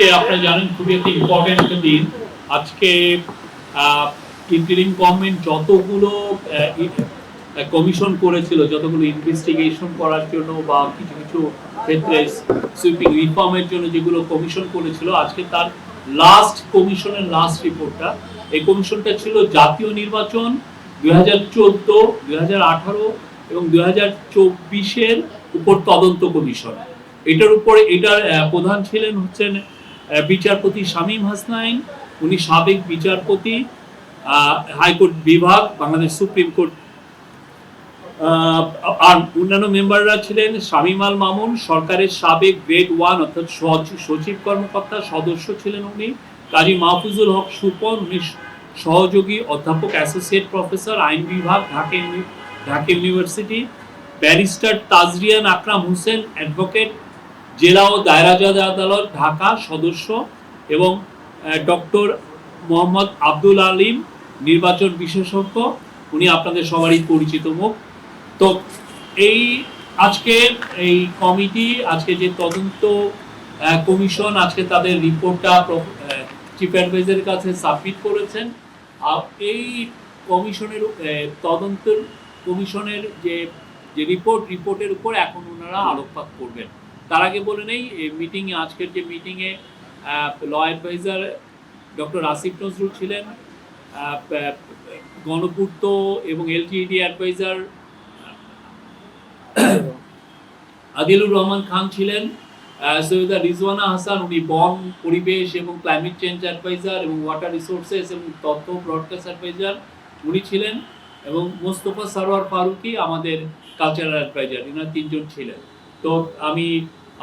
আজকে আপনারা জানেন খুবই একটা ইম্পর্টেন্ট একটা দিন। আজকে ইন্টারিম গভর্নমেন্ট যতগুলো কমিশন করেছিল, যতগুলো ইনভেস্টিগেশন করার জন্য বা কিছু কিছু ক্ষেত্রে সুইপিং রিফর্মের জন্য যেগুলো কমিশন করেছিল, আজকে তার লাস্ট কমিশনের লাস্ট রিপোর্টটা, এই কমিশনটা ছিল জাতীয় নির্বাচন 2014, 2018 এবং 2024-এর উপর তদন্ত কমিশন। এটার উপরে এটার প্রধান ছিলেন হচ্ছেন বিচারপতি শামীম হাসনাইন। উনি সাবেক বিচারপতি হাইকোর্ট বিভাগ, বাংলাদেশ সুপ্রিম কোর্ট। আর অন্যান্য মেম্বাররা ছিলেন শামীম আল মামুন, সরকারের সাবেক গ্রেড 1 অর্থাৎ সচিব কর্মকর্তা সদস্য ছিলেন উনি। কাজী মাহফুজুল হক সুপন, উনি সহযোগী অধ্যাপক অ্যাসোসিয়েট প্রফেসর, আইন বিভাগ, ঢাকা ইউনিভার্সিটি। ব্যারিস্টার তাজরিয়ান আকরাম হোসেন, অ্যাডভোকেট, জেলা ও দায়রা জজ আদালত ঢাকা সদস্য, এবং ডক্টর মোহাম্মদ আব্দুল আলিম, নির্বাচন বিশেষজ্ঞ। উনি আপনাদের সবারই পরিচিত মুখ। তো এই আজকে এই কমিটি, আজকে যে তদন্ত কমিশন আজকে তাদের রিপোর্টটা চিফ অ্যাডভাইজারের কাছে সাবমিট করেছেন। আর এই কমিশনের তদন্ত কমিশনের যে রিপোর্টের উপর এখন ওনারা আলোকপাত করবেন। তার আগে বলে নেই, মিটিংয়ে, আজকের যে মিটিংয়ে law adviser doctor Asif Nazrul ছিলেন, গণপূর্ত এবং এলটিইডি অ্যাডভাইজার আদিলুর রহমান খান ছিলেন, সৈয়দা রিজওয়ানা হাসান, উনি বন, পরিবেশ এবং ক্লাইমেট চেঞ্জ অ্যাডভাইজার এবং ওয়াটার রিসোর্সেস এবং তথ্য ব্রডকাস্ট অ্যাডভাইজার উনি ছিলেন, এবং মোস্তফা সরওয়ার ফারুকি আমাদের কালচারাল অ্যাডভাইজার। এনারা তিনজন ছিলেন। তো আমি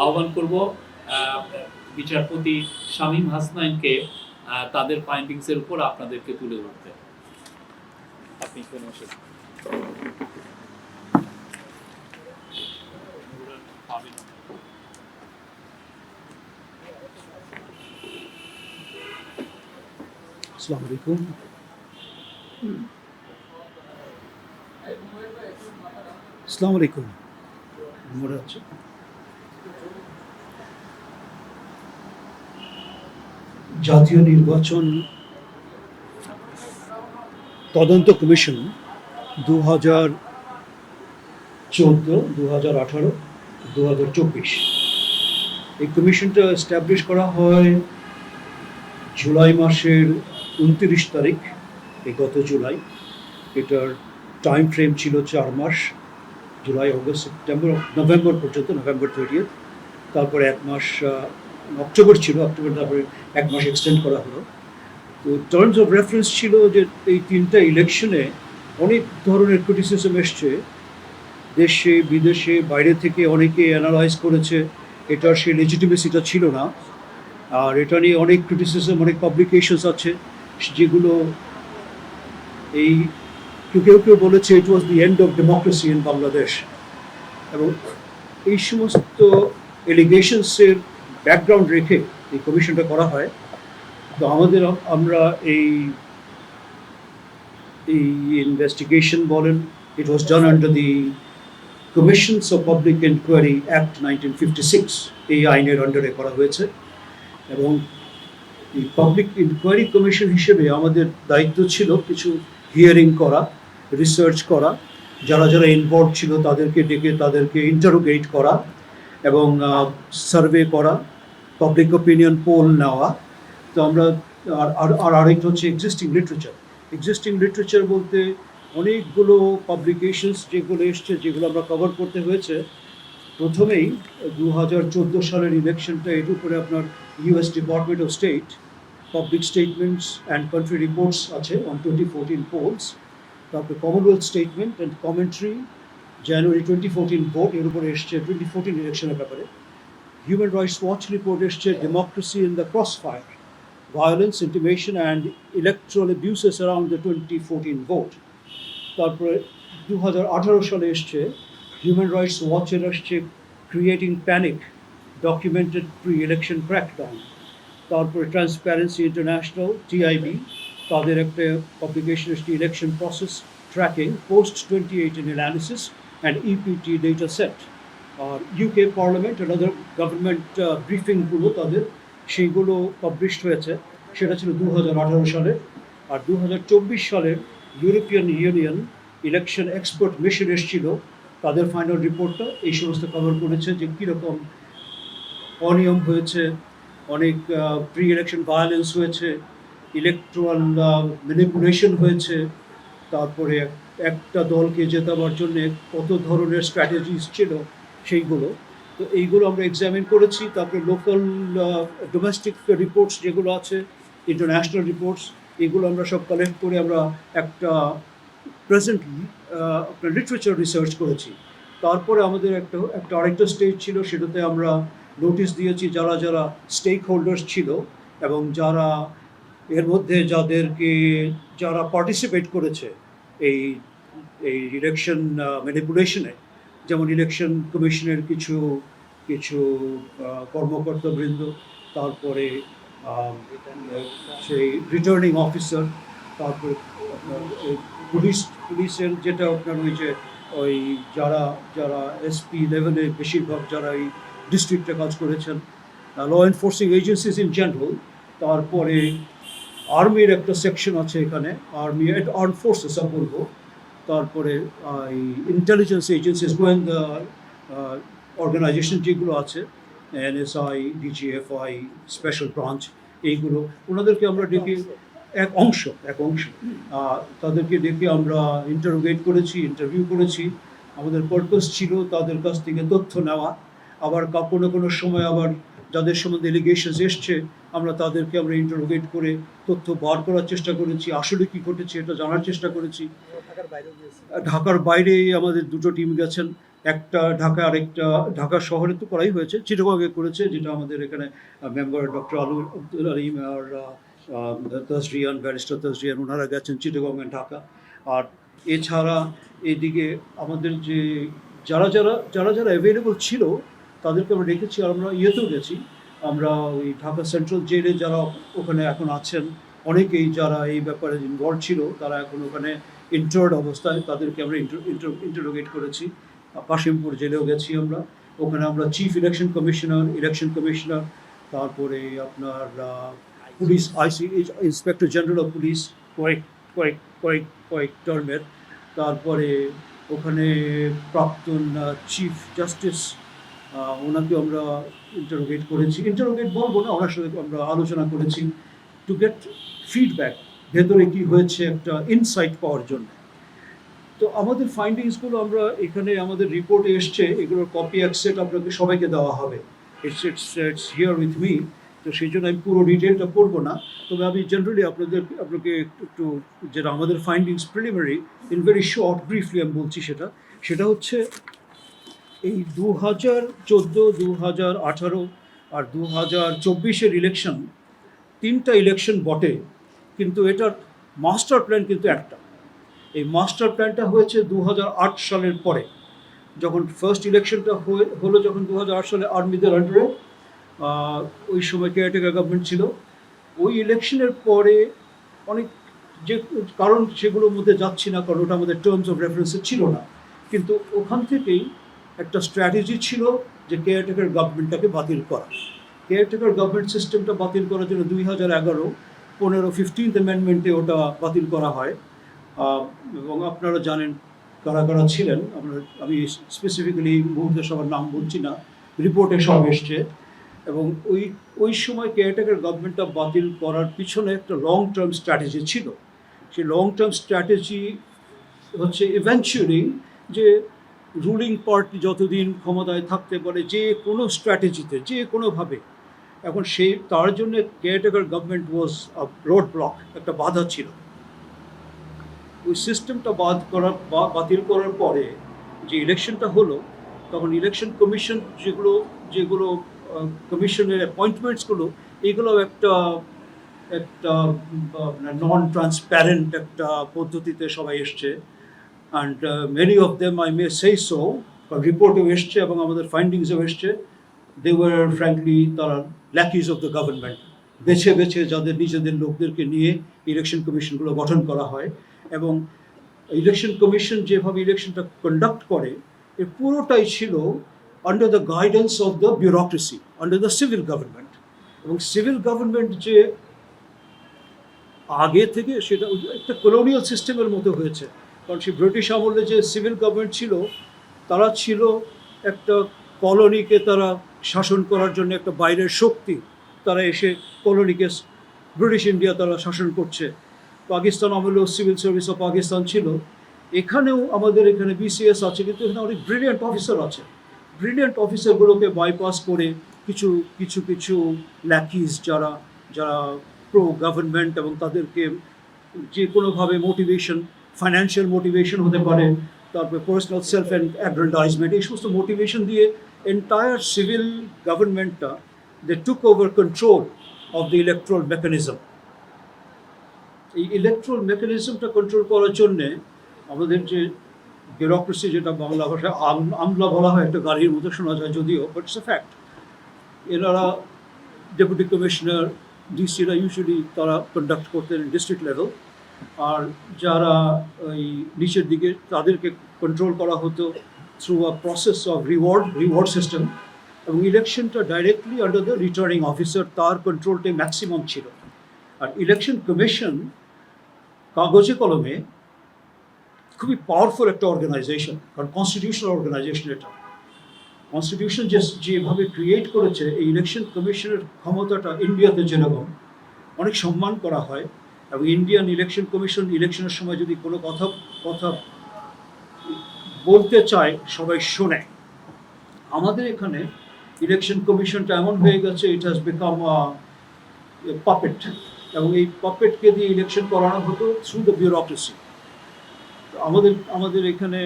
আহ্বান করব বিচারপতি শামীম হাসনাইনকে তাদের ফাইন্ডিংসের উপর আপনাদেরকে তুলে ধরতে। আপনি কোন আসসালামু আলাইকুম। আসসালামু আলাইকুম। মনে হচ্ছে জাতীয় নির্বাচন তদন্ত কমিশন 2014, 2018, 2024 এই কমিশনটা এস্টাবলিশ করা হয় জুলাই মাসের 29 তারিখ, এই গত জুলাই। এটার টাইম ফ্রেম ছিল 4 মাস, জুলাই, অগস্ট, সেপ্টেম্বর, নভেম্বর পর্যন্ত, নভেম্বর 30। তারপরে 1 মাস অক্টোবর ছিল, অক্টোবর তারপরে 1 মাস এক্সটেন্ড করা হলো। তো টার্মস অফ রেফারেন্স ছিল যে এই 3টা ইলেকশনে অনেক ধরনের ক্রিটিসিজম এসছে, দেশে বিদেশে বাইরে থেকে অনেকে অ্যানালাইজ করেছে এটার সেই লেজিটিমেসিটা ছিল না। আর এটা নিয়ে অনেক ক্রিটিসিজম, অনেক পাবলিকেশনস আছে যেগুলো এই কেউ কেউ বলেছে it was the end of democracy in Bangladesh. এবং এই সমস্ত এলিগেশনসের ব্যাকগ্রাউন্ড রেখে এই কমিশনটা করা হয়। তো আমরা এই ইনভেস্টিগেশন বলেন, it was done under the commissions of public enquiry act 1956, এই আইনের আন্ডারে করা হয়েছে। এবং এই পাবলিক ইনকোয়ারি কমিশন হিসেবে আমাদের দায়িত্ব ছিল কিছু হিয়ারিং করা, রিসার্চ করা, যারা যারা ইনভলভ ছিল তাদেরকে ডেকে তাদেরকে ইন্টারোগেট করা, এবং সার্ভে করা, পাবলিক ওপিনিয়ন পোল নেওয়া। তো আমরা আরেকটা হচ্ছে এক্সিস্টিং লিটারেচার বলতে অনেকগুলো পাবলিকেশনস যেগুলো এসছে, যেগুলো আমরা কভার করতে হয়েছে। প্রথমেই 2014 সালের ইলেকশনটা, এর উপরে আপনার US department of state public statements and country reports আছে অন 2014 পোলস। তারপরে Commonwealth statement and commentary, January 2014 vote, এর উপরে এসছে 2014 ইলেকশনের ব্যাপারে। হিউম্যান রাইটস ওয়াচ রিপোর্ট এসছে democracy in the Crossfire, violence, intimation and electoral abuses around the 2014 vote. তারপরে 2018 সালে এসছে হিউম্যান রাইটস ওয়াচের আসছে creating panic, documented pre election crackdown. তারপরে ট্রান্সপারেন্সি ইন্টারন্যাশনাল, টিআইবি, তাদের একটা পাবলিকেশন আসছে election process tracking post 2018 analysis and EPT data set. আর UK parliament and other government ব্রিফিংগুলো তাদের সেইগুলো পাবলিশড হয়েছে। সেটা ছিল 2018 সালে। আর 2024 সালের European union election expert mission এসেছিল, তাদের ফাইনাল রিপোর্টটা এই সমস্ত কভার করেছে যে কীরকম অনিয়ম হয়েছে, অনেক প্রি ইলেকশন ভায়োলেন্স হয়েছে, ইলেকট্রাল ম্যানিপুলেশন হয়েছে, তারপরে একটা দলকে জেতাবার জন্য কত ধরনের স্ট্র্যাটেজিস ছিল সেইগুলো। তো এইগুলো আমরা এক্সামিন করেছি। তারপরে লোকাল ডোমেস্টিক রিপোর্টস যেগুলো আছে, ইন্টারন্যাশনাল রিপোর্টস, এগুলো আমরা সব কালেক্ট করে আমরা একটা প্রেজেন্টলি আপনার লিটারেচার রিসার্চ করেছি। তারপরে আমাদের একটা আরেকটা স্টেজ ছিল, সেটাতে আমরা নোটিশ দিয়েছি যারা যারা স্টেক হোল্ডার্স ছিল এবং যারা এর মধ্যে যারা পার্টিসিপেট করেছে এই এই ইলেকশন ম্যানিপুলেশনে, যেমন ইলেকশন কমিশনের কিছু কিছু কর্মকর্তাবৃন্দ, তারপরে সেই রিটার্নিং অফিসার, তারপরে পুলিশের যেটা আপনার ওই যারা যারা এসপি লেভেলে বেশিরভাগ যারা এই ডিস্ট্রিক্টে কাজ করেছেন, law enforcing agencies in general, তারপরে আর্মির একটা সেকশন আছে এখানে, আর্মি আর্ম ফোর্সেস বলবো, তারপরে এই ইন্টেলিজেন্স এজেন্সিস, গোয়েন্দা অর্গানাইজেশন যেগুলো আছে, এনএসআই, ডিজিএফআই, স্পেশাল ব্রাঞ্চ, এইগুলো ওনাদেরকে আমরা ডেকে এক অংশ তাদেরকে ডেকে আমরা ইন্টারোগেট করেছি, ইন্টারভিউ করেছি। আমাদের পারপাস ছিল তাদের কাছ থেকে তথ্য নেওয়া, আবার কোনো সময় আবার যাদের সম্বন্ধে এলিগেশনস এসছে আমরা ইন্টারোগেট করে তথ্য বার করার চেষ্টা করেছি, আসলে কি ঘটেছে এটা জানার চেষ্টা করেছি। ঢাকার বাইরে আমাদের দুটো টিম গেছেন, একটা ঢাকা, আরেকটা ঢাকা শহরে তো করাই হয়েছে, চিটাগংয়ে করেছে, যেটা আমাদের এখানে মেম্বার ডক্টর আব্দুল আলিম আর তাজরিয়ান, ব্যারিস্টার তাজরিয়ান, ওনারা গেছেন চিটাগং এন্ড ঢাকা। আর এছাড়া এদিকে আমাদের যে যারা যারা অ্যাভেলেবল ছিল তাদেরকে আমরা রেখেছি। আর আমরা ইয়েতেও গেছি, আমরা ওই ঢাকা সেন্ট্রাল জেলে যারা ওখানে এখন আছেন, অনেকেই যারা এই ব্যাপারে ইনভলভ ছিল তারা এখন ওখানে ইন্টার্ড অবস্থায়, তাদেরকে আমরা ইন্টারোগেট করেছি। কাশিমপুর জেলেও গেছি আমরা, ওখানে আমরা চিফ ইলেকশন কমিশনার, তারপরে আপনার police inspector general of police কয়েক টার্মের, তারপরে ওখানে প্রাক্তন চিফ জাস্টিস, ওনাকে আমরা ইন্টারোগেট বলবো না, ওনার সাথে আমরা আলোচনা করেছি টু গেট ফিডব্যাক, ভেতরে কি হয়েছে একটা ইনসাইট পাওয়ার জন্য। তো আমাদের ফাইন্ডিংসগুলো আমরা এখানে আমাদের রিপোর্টে এসছে, এগুলোর কপি অ্যাকসেট আপনাকে সবাইকে দেওয়া হবে। ইটস হিয়ার উইথ মি, তো সেই জন্য আমি পুরো ডিটেলটা পড়বো না, তবে আমি জেনারেলি আপনাকে একটু যেটা আমাদের findings preliminary in very short briefly আমি বলছি। সেটা হচ্ছে এই 2014, 2018 আর 2024 ইলেকশন, তিনটা ইলেকশন বটে, কিন্তু এটার মাস্টার প্ল্যান কিন্তু একটা। এই মাস্টার প্ল্যানটা হয়েছে 2008 সালের পরে, যখন ফার্স্ট ইলেকশনটা হলো, যখন 2008 সালে আর্মিদের আন্ডারে, ওই সময় কেয়ারটেকার গভর্নমেন্ট ছিল। ওই ইলেকশনের পরে অনেক যে কারণ সেগুলোর মধ্যে যাচ্ছি না, কারণ ওটা আমাদের টার্মস অফ রেফারেন্সে ছিল না, কিন্তু ওখান থেকেই একটা স্ট্র্যাটেজি ছিল যে কেয়ারটেকার গভর্নমেন্টটাকে বাতিল করা। কেয়ারটেকার গভর্নমেন্ট সিস্টেমটা বাতিল করার জন্য 2011, 15th অ্যামেন্ডমেন্টে ওটা বাতিল করা হয়। এবং আপনারা জানেন কারা কারা ছিলেন, আমি স্পেসিফিক্যালি মুহূর্তে সবার নাম বলছি না, রিপোর্টে সব এসছে। এবং ওই সময় কেয়ারটেকার গভর্নমেন্টটা বাতিল করার পিছনে একটা লং টার্ম স্ট্র্যাটেজি ছিল। সেই লং টার্ম স্ট্র্যাটেজি হচ্ছে ইভেনচুয়ালি যে রুলিং পার্টি যতদিন ক্ষমতায় থাকতে পারে, যে কোনো স্ট্র্যাটেজিতে, যে কোনোভাবে, এখন তার জন্য কেয়ারটেকার গভর্নমেন্ট ওয়াজ আ রোড ব্লক, একটা বাধা ছিল। ওই সিস্টেমটা বাতিল করার পরে যে ইলেকশনটা হলো, তখন ইলেকশন কমিশন যেগুলো কমিশনের অ্যাপয়েন্টমেন্টসগুলো, এগুলো একটা নন ট্রান্সপ্যারেন্ট একটা পদ্ধতিতে সবাই এসছে। And many of them, I may say so, রিপোর্টেও এসছে এবং আমাদের ফাইন্ডিংসেও এসছে, দে ওয়ার ফ্র্যাঙ্কলি তারা ল্যাকিজ অফ দ্য গভর্নমেন্ট। বেছে যাদের নিজেদের লোকদেরকে নিয়ে ইলেকশন কমিশনগুলো গঠন করা হয়, এবং ইলেকশন কমিশন যেভাবে ইলেকশনটা কন্ডাক্ট করে, এর পুরোটাই ছিল under the guidance of the bureaucracy, under the civil government. এবং সিভিল গভর্নমেন্ট যে আগে থেকে সেটা একটা কলোনিয়াল সিস্টেমের মতো হয়েছে, কারণ সেই ব্রিটিশ আমলে যে সিভিল গভর্নমেন্ট ছিল তারা ছিল একটা কলোনিকে তারা শাসন করার জন্য একটা বাইরের শক্তি, তারা এসে কলোনিকে ব্রিটিশ ইন্ডিয়া তারা শাসন করছে। পাকিস্তান আমলেও সিভিল সার্ভিস অফ পাকিস্তান ছিল, এখানেও আমাদের এখানে বিসিএস আছে, কিন্তু এখানে অনেক ব্রিলিয়েন্ট অফিসার আছে। ব্রিলিয়েন্ট অফিসারগুলোকে বাইপাস করে কিছু কিছু কিছু ল্যাকিজ যারা যারা প্রো গভর্নমেন্ট এবং তাদেরকে যে কোনোভাবে মোটিভেশন, ফাইন্যান্সিয়াল মোটিভেশন হতে পারে, তারপরে পার্সোনাল সেলফ অ্যাগ্রেন্ডাইজমেন্ট, এই সমস্ত মোটিভেশন দিয়ে এন্টায়ার সিভিল গভর্নমেন্টটা they took over control of the electoral mechanism. এই ইলেকট্রাল মেকানিজমটা কন্ট্রোল করার জন্যে আমাদের যে ব্যুরোক্রেসি, যেটা বাংলা ভাষায় আমলা বলা হয়, একটা গাড়ির মতো শোনা যায় যদিও, বাট ইটস এ ফ্যাক্ট। এনারা ডেপুটি কমিশনার, ডিসিরা ইউজুয়ালি তারা কন্ডাক্ট করতেন ডিস্ট্রিক্ট লেভেল, আর যারা ওই নিচের দিকে তাদেরকে কন্ট্রোল করা হতো through a process of reward system, এবং ইলেকশনটা directly under the returning officer, তার কন্ট্রোলটাই ম্যাক্সিমাম ছিল। আর ইলেকশন কমিশন কাগজে কলমে খুবই পাওয়ারফুল একটা অর্গানাইজেশন, কারণ কনস্টিটিউশনাল অর্গানাইজেশন এটা। কনস্টিটিউশন যেভাবে ক্রিয়েট করেছে, এই ইলেকশন কমিশনের ক্ষমতাটা ইন্ডিয়াতে যেরকম অনেক সম্মান করা হয়, এবং ইন্ডিয়ান ইলেকশন কমিশন ইলেকশনের সময় যদি কোনো কথা বলতে চায় সবাই শোনে। আমাদের এখানে ইলেকশন কমিশনটা এমন হয়ে গেছে, ইট হ্যাজ বিকাম পাপেট, এবং এই পাপেটকে দিয়ে ইলেকশন করানো হতো থ্রু দ্য বিউরোক্রেসি। আমাদের এখানে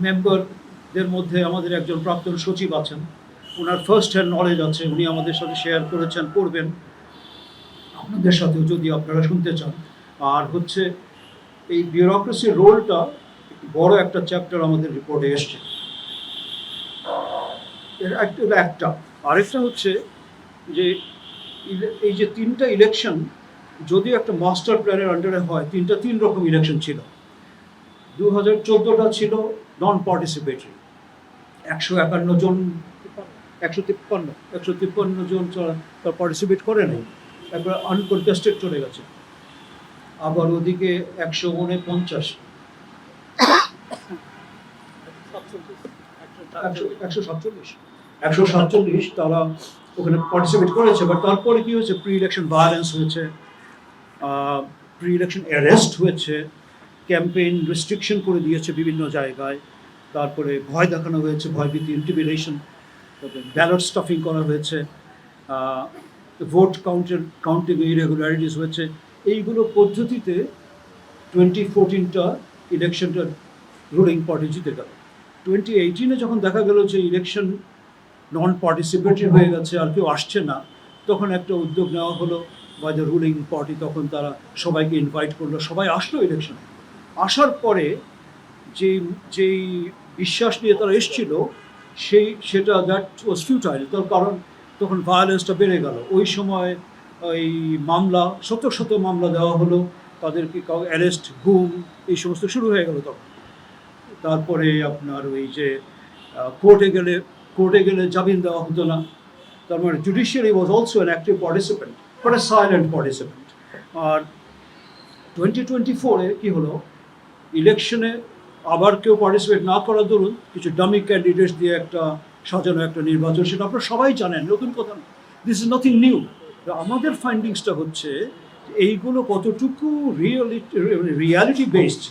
মেম্বারদের মধ্যে আমাদের একজন প্রাক্তন সচিব আছেন, ওনার ফার্স্ট হ্যান্ড নলেজ আছে, উনি আমাদের সাথে শেয়ার করেছেন, করবেন আপনাদের সাথেও যদি আপনারা শুনতে চান। আর হচ্ছে এই বিউরোক্রেসির রোলটা বড় একটা চ্যাপ্টার আমাদের রিপোর্টে এসছে। একটা আরেকটা হচ্ছে যে এই যে তিনটা ইলেকশন যদিও একটা মাস্টার প্ল্যানের আন্ডারে হয়, তিন রকম ইলেকশন ছিল। 2014টা ছিল নন পার্টিসিপেটরি, 151 জন, 153 জন তার পার্টিসিপেট করে নাই, একবার আনকন্টেস্টেড চলে গেছে। আবার ওদিকে 147 তারা ওখানে পার্টিসিপেট করেছে, বাট তারপরে কি হয়েছে, প্রি ইলেকশন ভায়োলেন্স হয়েছে, প্রি ইলেকশন অ্যারেস্ট হয়েছে, ক্যাম্পেইন রেস্ট্রিকশন করে দিয়েছে বিভিন্ন জায়গায়, তারপরে ভয় দেখানো হয়েছে, ভয়ভীতি, ইন্টিমিডেশন, ব্যালট স্টাফিং করা হয়েছে, ভোট কাউন্টিং ইরেগুলারিটিস হয়েছে। এইগুলো পদ্ধতিতে 2014টা ইলেকশনটা রুলিং পার্টি জিতে গেল। 2018-এ যখন দেখা গেল যে ইলেকশন নন পার্টিসিপেটরি হয়ে গেছে, আর কেউ আসছে না, তখন একটা উদ্যোগ নেওয়া হলো বাই দ্য রুলিং পার্টি, তখন তারা সবাইকে ইনভাইট করলো, সবাই আসলো ইলেকশনে। আসার পরে যেই বিশ্বাস নিয়ে তারা এসছিল সেটা দ্যাট ওয়াজ ফিউটাইল, তার কারণ তখন ভায়োলেন্সটা বেড়ে গেল। ওই সময় ওই মামলা, শত মামলা দেওয়া হলো, তাদেরকে অ্যারেস্ট, গুম, এই সমস্ত শুরু হয়ে গেল তখন। তারপরে আপনার ওই যে কোর্টে গেলে জামিন দেওয়া হতো না। তার মানে judiciary was also an active participant, but a silent participant. আর 2024-এ কী হলো, ইলেকশনে আবার কেউ পার্টিসিপেট না করার দরুন কিছু ডামি ক্যান্ডিডেটস দিয়ে একটা সাজানো একটা নির্বাচন, সেটা আপনারা সবাই জানেন, নতুন কথা না, দিস ইজ নাথিং নিউ। আমাদের ফাইন্ডিংসটা হচ্ছে এইগুলো কতটুকু রিয়ালিটি বেসড,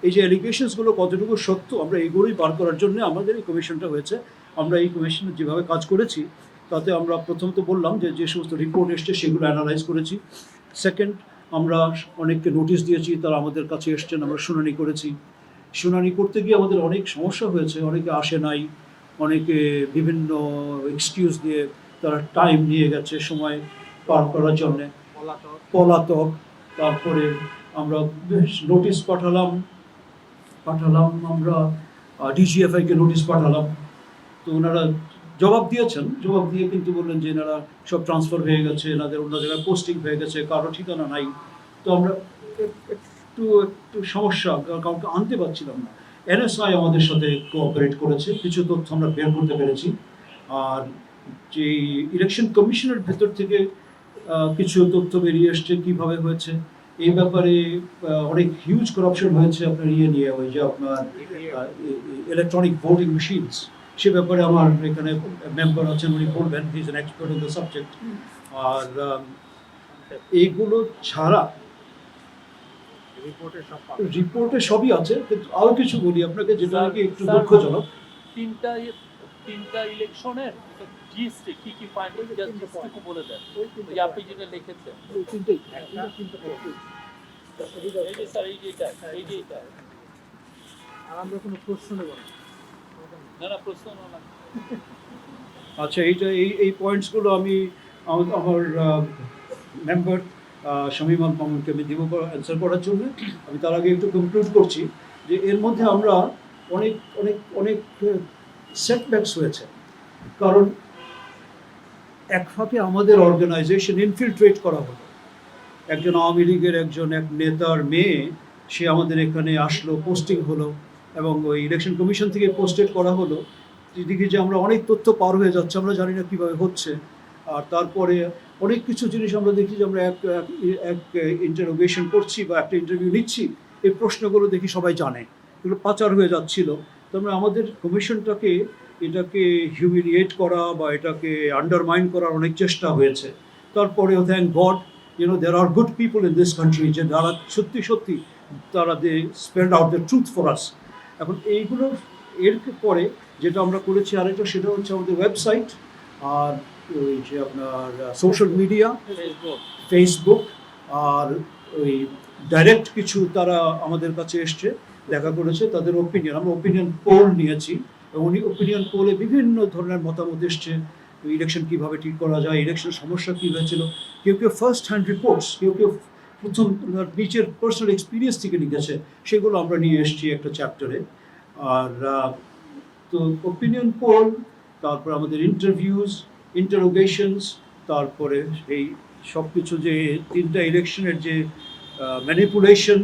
এই যে এলিগেশনসগুলো কতটুকু সত্য, আমরা এইগুলোই বার করার জন্য আমাদের এই কমিশনটা হয়েছে। আমরা এই কমিশনে যেভাবে কাজ করেছি তাতে আমরা প্রথমত বললাম যে সমস্ত রিপোর্ট এসছে সেগুলো অ্যানালাইজ করেছি। সেকেন্ড, আমরা অনেককে নোটিশ দিয়েছি, তারা আমাদের কাছে এসছেন, আমরা শুনানি করেছি। শুনানি করতে গিয়ে আমাদের অনেক সমস্যা হয়েছে, অনেকে আসে নাই, অনেকে বিভিন্ন এক্সকিউজ দিয়ে তারা টাইম নিয়ে গেছে সময় পার করার জন্যে, পলাতক। তারপরে আমরা নোটিশ পাঠালাম আমরা ডিজিএফআইকে নোটিশ পাঠালাম, তো ওনারা জবাব দিয়েছেন, জবাব দিয়ে কিন্তু বললেন যে এনারা সব ট্রান্সফার হয়ে গেছে, এনাদের অন্য জায়গায় পোস্টিং হয়ে গেছে, কারো ঠিকানা নাই। তো আমরা একটু সমস্যা, কাউকে আনতে পারছিলাম না। এনএসআই আমাদের সাথে কোঅপারেট করেছে, কিছু তথ্য আমরা বের করতে পেরেছি। আর যে ইলেকশন কমিশনের ভেতর থেকে কিছু তথ্য বেরিয়ে এসছে কিভাবে হয়েছে এই ব্যাপারে অনেক হিউজ করাপশন হয়েছে আপনার নিয়ে ওই যে আপনার ইলেকট্রনিক ভোটিং মেশিনস সে ব্যাপারে আমার এখানে মেম্বার আছেন উনি বলবেন he is an expert in the subject. আর এইগুলো ছাড়া রিপোর্টে সবই আছে, কিন্তু আরো কিছু বলি আপনাকে যেটা নাকি একটু দুঃখজনক। তিনটা ইলেকশনের জিএসটি কি কি ফাইন্ডিং জাস্ট বলে দেন ওই আপনি যেটা লিখেছেন ওই তিনটেই এই যে স্যার এই যে এটা আর আমরা কোনো প্রশ্ন নেব না প্রশ্ন না। আচ্ছা এই পয়েন্টসগুলো আমি আমার মেম্বার শামীম আল মামুনকে আমি দিব অ্যান্সার করার জন্য। আমি তার আগে একটু কনক্লুড করছি যে এর মধ্যে আমরা অনেক অনেক অনেক সেটব্যাকস হয়েছে, কারণ এক ফাঁকে আমাদের অর্গানাইজেশন ইনফিলট্রেট করা হলো। একজন আওয়ামী লীগের এক নেতার মেয়ে সে আমাদের এখানে আসলো, পোস্টিং হলো এবং ওই ইলেকশন কমিশন থেকে পোস্টেড করা হলো। এদিকে যে আমরা অনেক তথ্য পার হয়ে যাচ্ছে, আমরা জানি না কীভাবে হচ্ছে। আর তারপরে অনেক কিছু জিনিস আমরা দেখি যে আমরা এক ইন্টারোগেশন করছি বা একটা ইন্টারভিউ নিচ্ছি, এই প্রশ্নগুলো দেখি সবাই জানে, এগুলো পাচার হয়ে যাচ্ছিল। তারপরে আমাদের কমিশনটাকে এটাকে হিউমিলিয়েট করা বা এটাকে আন্ডারমাইন করার অনেক চেষ্টা হয়েছে। তারপরেও thank god there are good people in this country যে যারা সত্যি সত্যি তারা they spend out the truth for us. এখন এইগুলো এর পরে যেটা আমরা করেছি আরেকটা সেটা হচ্ছে আমাদের ওয়েবসাইট আর ওই যে আপনার সোশ্যাল মিডিয়া ফেসবুক আর ওই ডাইরেক্ট কিছু তারা আমাদের কাছে এসছে দেখা করেছে, তাদের ওপিনিয়ন আমরা ওপিনিয়ন পোল নিয়েছি এবং উনি ওপিনিয়ন পোলে বিভিন্ন ধরনের মতামত এসছে। ইলেকশন কীভাবে ঠিক করা যায়, ইলেকশন সমস্যা কী হয়েছিল, কেউ ফার্স্ট হ্যান্ড রিপোর্টস, কেউ প্রথম নিজের পার্সোনাল এক্সপিরিয়েন্স থেকে লিখেছে, সেগুলো আমরা নিয়ে এসেছি একটা চ্যাপ্টারে। আর তো ওপিনিয়ন পোল, তারপর আমাদের ইন্টারভিউজ, ইন্টারোগেশনস, তারপরে এই সব কিছু যে তিনটা ইলেকশনের যে ম্যানিপুলেশন,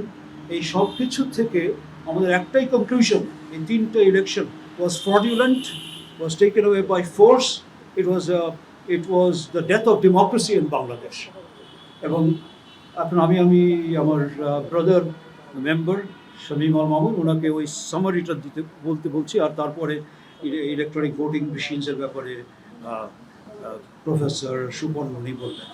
এই সব কিছু থেকে আমাদের একটাই কনক্লুশন, এই তিনটা election was fraudulent, was taken away by force, it was the death of democracy in Bangladesh. এবং এখন আমি আমার ব্রাদার মেম্বার শামীম আল মামুন ওনাকে ওই সামারিটা বলছি, আর তারপরে ইলেকট্রনিক ভোটিং মেশিনসের ব্যাপারে প্রফেসর সুপন উনি বলবেন।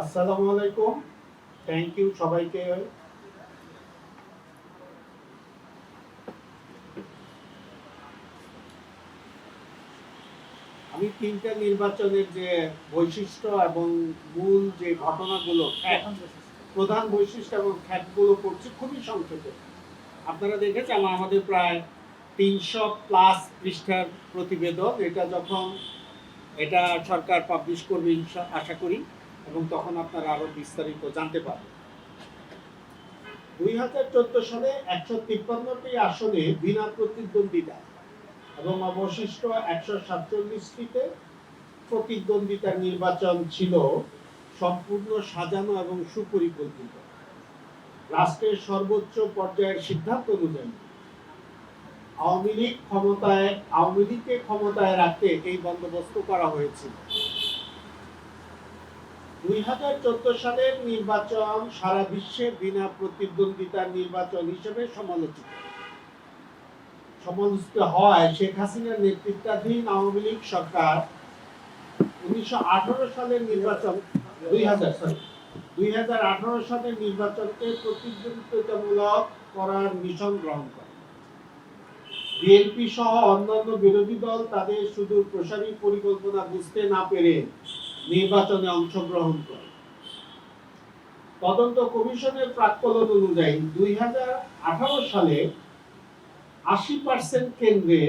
আসসালামু আলাইকুম, থ্যাংক ইউ সবাইকে। আমি তিনটা নির্বাচনের যে বৈশিষ্ট্য এবং মূল যে ঘটনাগুলো, প্রধান বৈশিষ্ট্য এবং খ্যাতগুলো করছি খুবই সংক্ষেপে। আপনারা দেখেছেন আমাদের প্রায় 300+ পৃষ্ঠার প্রতিবেদন। এটা সরকার পাবলিশ করবে আশা করি, এবং তখন আপনারা আরো বিস্তারিত জানতে পারবেন। 2014 সালে 153টি আসনে বিনা প্রতিদ্বন্দ্বিতা এবং অবশিষ্ট 147টিতে প্রতিদ্বন্দ্বিতার নির্বাচন ছিল সম্পূর্ণ সাজানো এবং সুপরিকল্পিত। রাষ্ট্রের সর্বোচ্চ পর্যায়ের সিদ্ধান্ত অনুযায়ী আওয়ামী লীগকে ক্ষমতায় রাখতে এই বন্দোবস্ত করা হয়েছিল। 2014 সালের নির্বাচন সারা বিশ্বে বিনা প্রতিদ্বন্দ্বিতার নির্বাচন হিসেবে সমালোচিত হয়। শেখ হাসিনার নেতৃত্বাধীন আওয়ামী লীগ সরকার 2018 সালের নির্বাচনকে প্রতিদ্বন্দ্বিতামূলক করার মিশন গ্রহণ করে। বিএনপি সহ অন্যান্য বিরোধী দল তাদের সুদূর প্রসারী পরিকল্পনা বুঝতে না পেরে নির্বাচনে অংশগ্রহণ করে। তদন্ত কমিশনের প্রাক্কলন অনুযায়ী 2018 সালে 80% কেন্দ্রে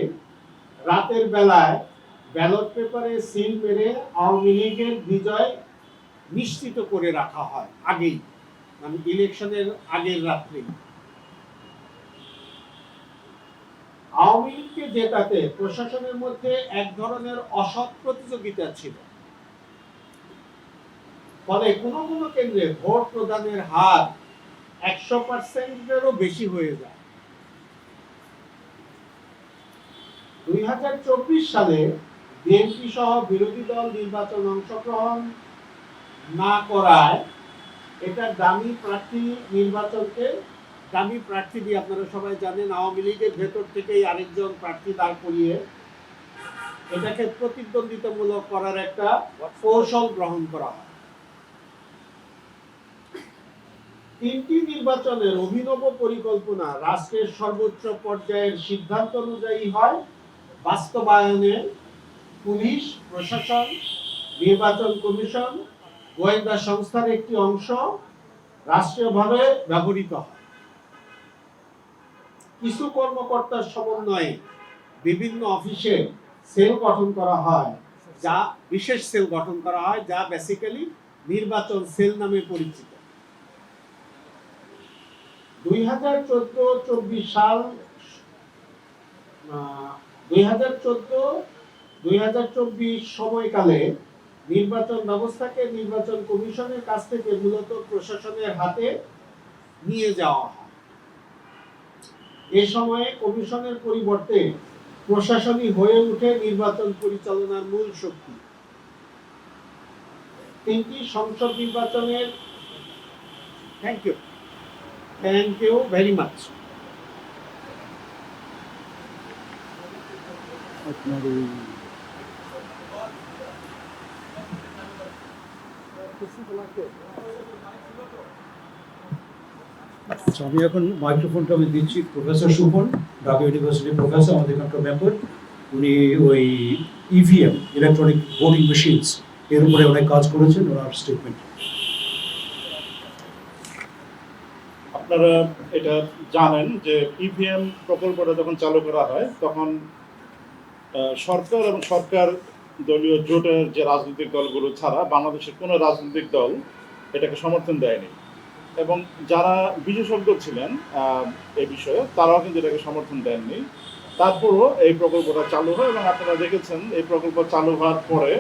রাতের বেলায় ব্যালট পেপারে সিল মেরে আওয়ামী লীগের বিজয় নিশ্চিত করে রাখা হয় আগেই। মানে ইলেকশনের আগের রাত্রি। আওয়ামী লীগকে জেতাতে প্রশাসনের মধ্যে এক ধরনের অসৎ প্রতিযোগিতা ছিল, ফলে কোনো কোনো কেন্দ্রে ভোট প্রদানের হার 100%-এরও বেশি হয়ে যায়। 2024 সালে বিএনপি সহ বিরোধী দল নির্বাচনে অংশগ্রহণ না করায় এটা দামি প্রার্থী নির্বাচনকে, দামি প্রার্থী দিয়ে আপনারা সবাই জানেন আওয়ামী লীগের ভেতর থেকেই আরেকজন প্রার্থী দাঁড় করিয়ে এটাকে প্রতিদ্বন্দ্বিতামূলক করার একটা কৌশল গ্রহণ করা হয়। 3টি নির্বাচনের অভিনব পরিকল্পনা রাষ্ট্রের সর্বোচ্চ পর্যায়ের সিদ্ধান্ত অনুযায়ী হয়, বাস্তবায়নে পুলিশ, প্রশাসন, নির্বাচন কমিশন, গোয়েন্দা সংস্থার একটি অংশ রাষ্ট্রীয়ভাবে ব্যবহৃত হয়। কিছু কর্মকর্তার সমন্বয়ে বিভিন্ন অফিসে সেল গঠন করা হয়, যা বিশেষ সেল গঠন করা হয়, যা বেসিক্যালি নির্বাচন সেল নামে পরিচিত। 2014-24 সাল 2014-2024 সময়কালে নির্বাচন ব্যবস্থাকে নির্বাচন কমিশনের কাছ থেকে মূলত প্রশাসনের হাতে নিয়ে যাওয়া হয়। এ সময়ে কমিশনের পরিবর্তে প্রশাসনই হয়ে ওঠে নির্বাচন পরিচালনার মূল শক্তি। 3টি সংসদ নির্বাচনের থ্যাংক ইউ ভেরি মাচ। আচ্ছা, আমি এখন মাইক্রোফোনটা দিচ্ছি প্রফেসর সুপন, ঢাকা ইউনিভার্সিটির প্রফেসর, আমাদের এখানকার মেম্বার। উনি ওই ইভিএম, ইলেকট্রনিক ভোটিং মেশিনস, এর উপরে অনেক কাজ করেছেন, ওনার স্টেটমেন্ট। আপনারা এটা জানেন যে ইভিএম প্রকল্পটা যখন চালু করা হয় তখন সরকার এবং সরকার দলীয় জোটের যে রাজনৈতিক দলগুলো ছাড়া বাংলাদেশের কোনো রাজনৈতিক দল এটাকে সমর্থন দেয়নি, এবং যারা বিশেষজ্ঞ ছিলেন এই বিষয়ে তারাও কিন্তু এটাকে সমর্থন দেননি। তারপরও এই প্রকল্পটা চালু হয় এবং আপনারা দেখেছেন এই প্রকল্প চালু হওয়ার পরে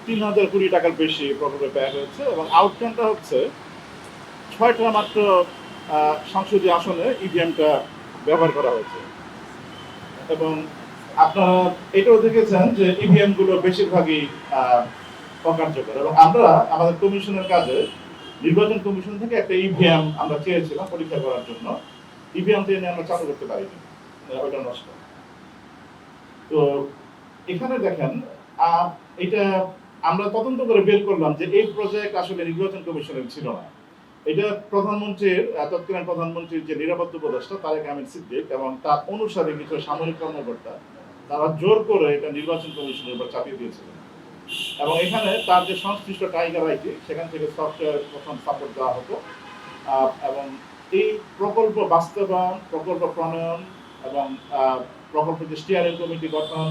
3,000 কোটি টাকার বেশি প্রকল্পে ব্যয় হয়েছে, এবং আউটকামটা হচ্ছে 6টা মাত্র সংসদীয় আসনে ইভিএমটা ব্যবহার করা হয়েছে। এবং আপনারা এটাও দেখেছেন যে ইভিএম গুলো বেশিরভাগই অকার্যকর, এবং আমরা আমাদের কমিশনের কাজে নির্বাচন কমিশন থেকে একটা ইভিএম আমরা চেয়েছিলাম পরীক্ষা করার জন্য। ইভিএমটা নিয়ে আমরা চালু করতে পারিনি, ওটা নষ্ট। তো এখানে দেখেন এটা আমরা তদন্ত করে বের করলাম যে এই প্রজেক্ট আসলে নির্বাচন কমিশনের ছিল না। এটা প্রধানমন্ত্রীর তৎকালীন প্রধানমন্ত্রীর যে নিরাপত্তা উপদেষ্টা তারেক আহমেদ সিদ্দিক এবং তার অনুসারে কিছু সামরিক কর্মকর্তা তারা জোর করে এটা নির্বাচন কমিশনের উপর চাপিয়ে দিয়েছিলেন, এবং এখানে তার যে সংশ্লিষ্ট টাইগার আইটি সেখান থেকে সফটওয়্যার প্রথম সাপোর্ট দেওয়া হতো, এবং এই প্রকল্প বাস্তবায়ন, প্রকল্প প্রণয়ন এবং প্রকল্পের যে স্টিয়ারিং কমিটি গঠন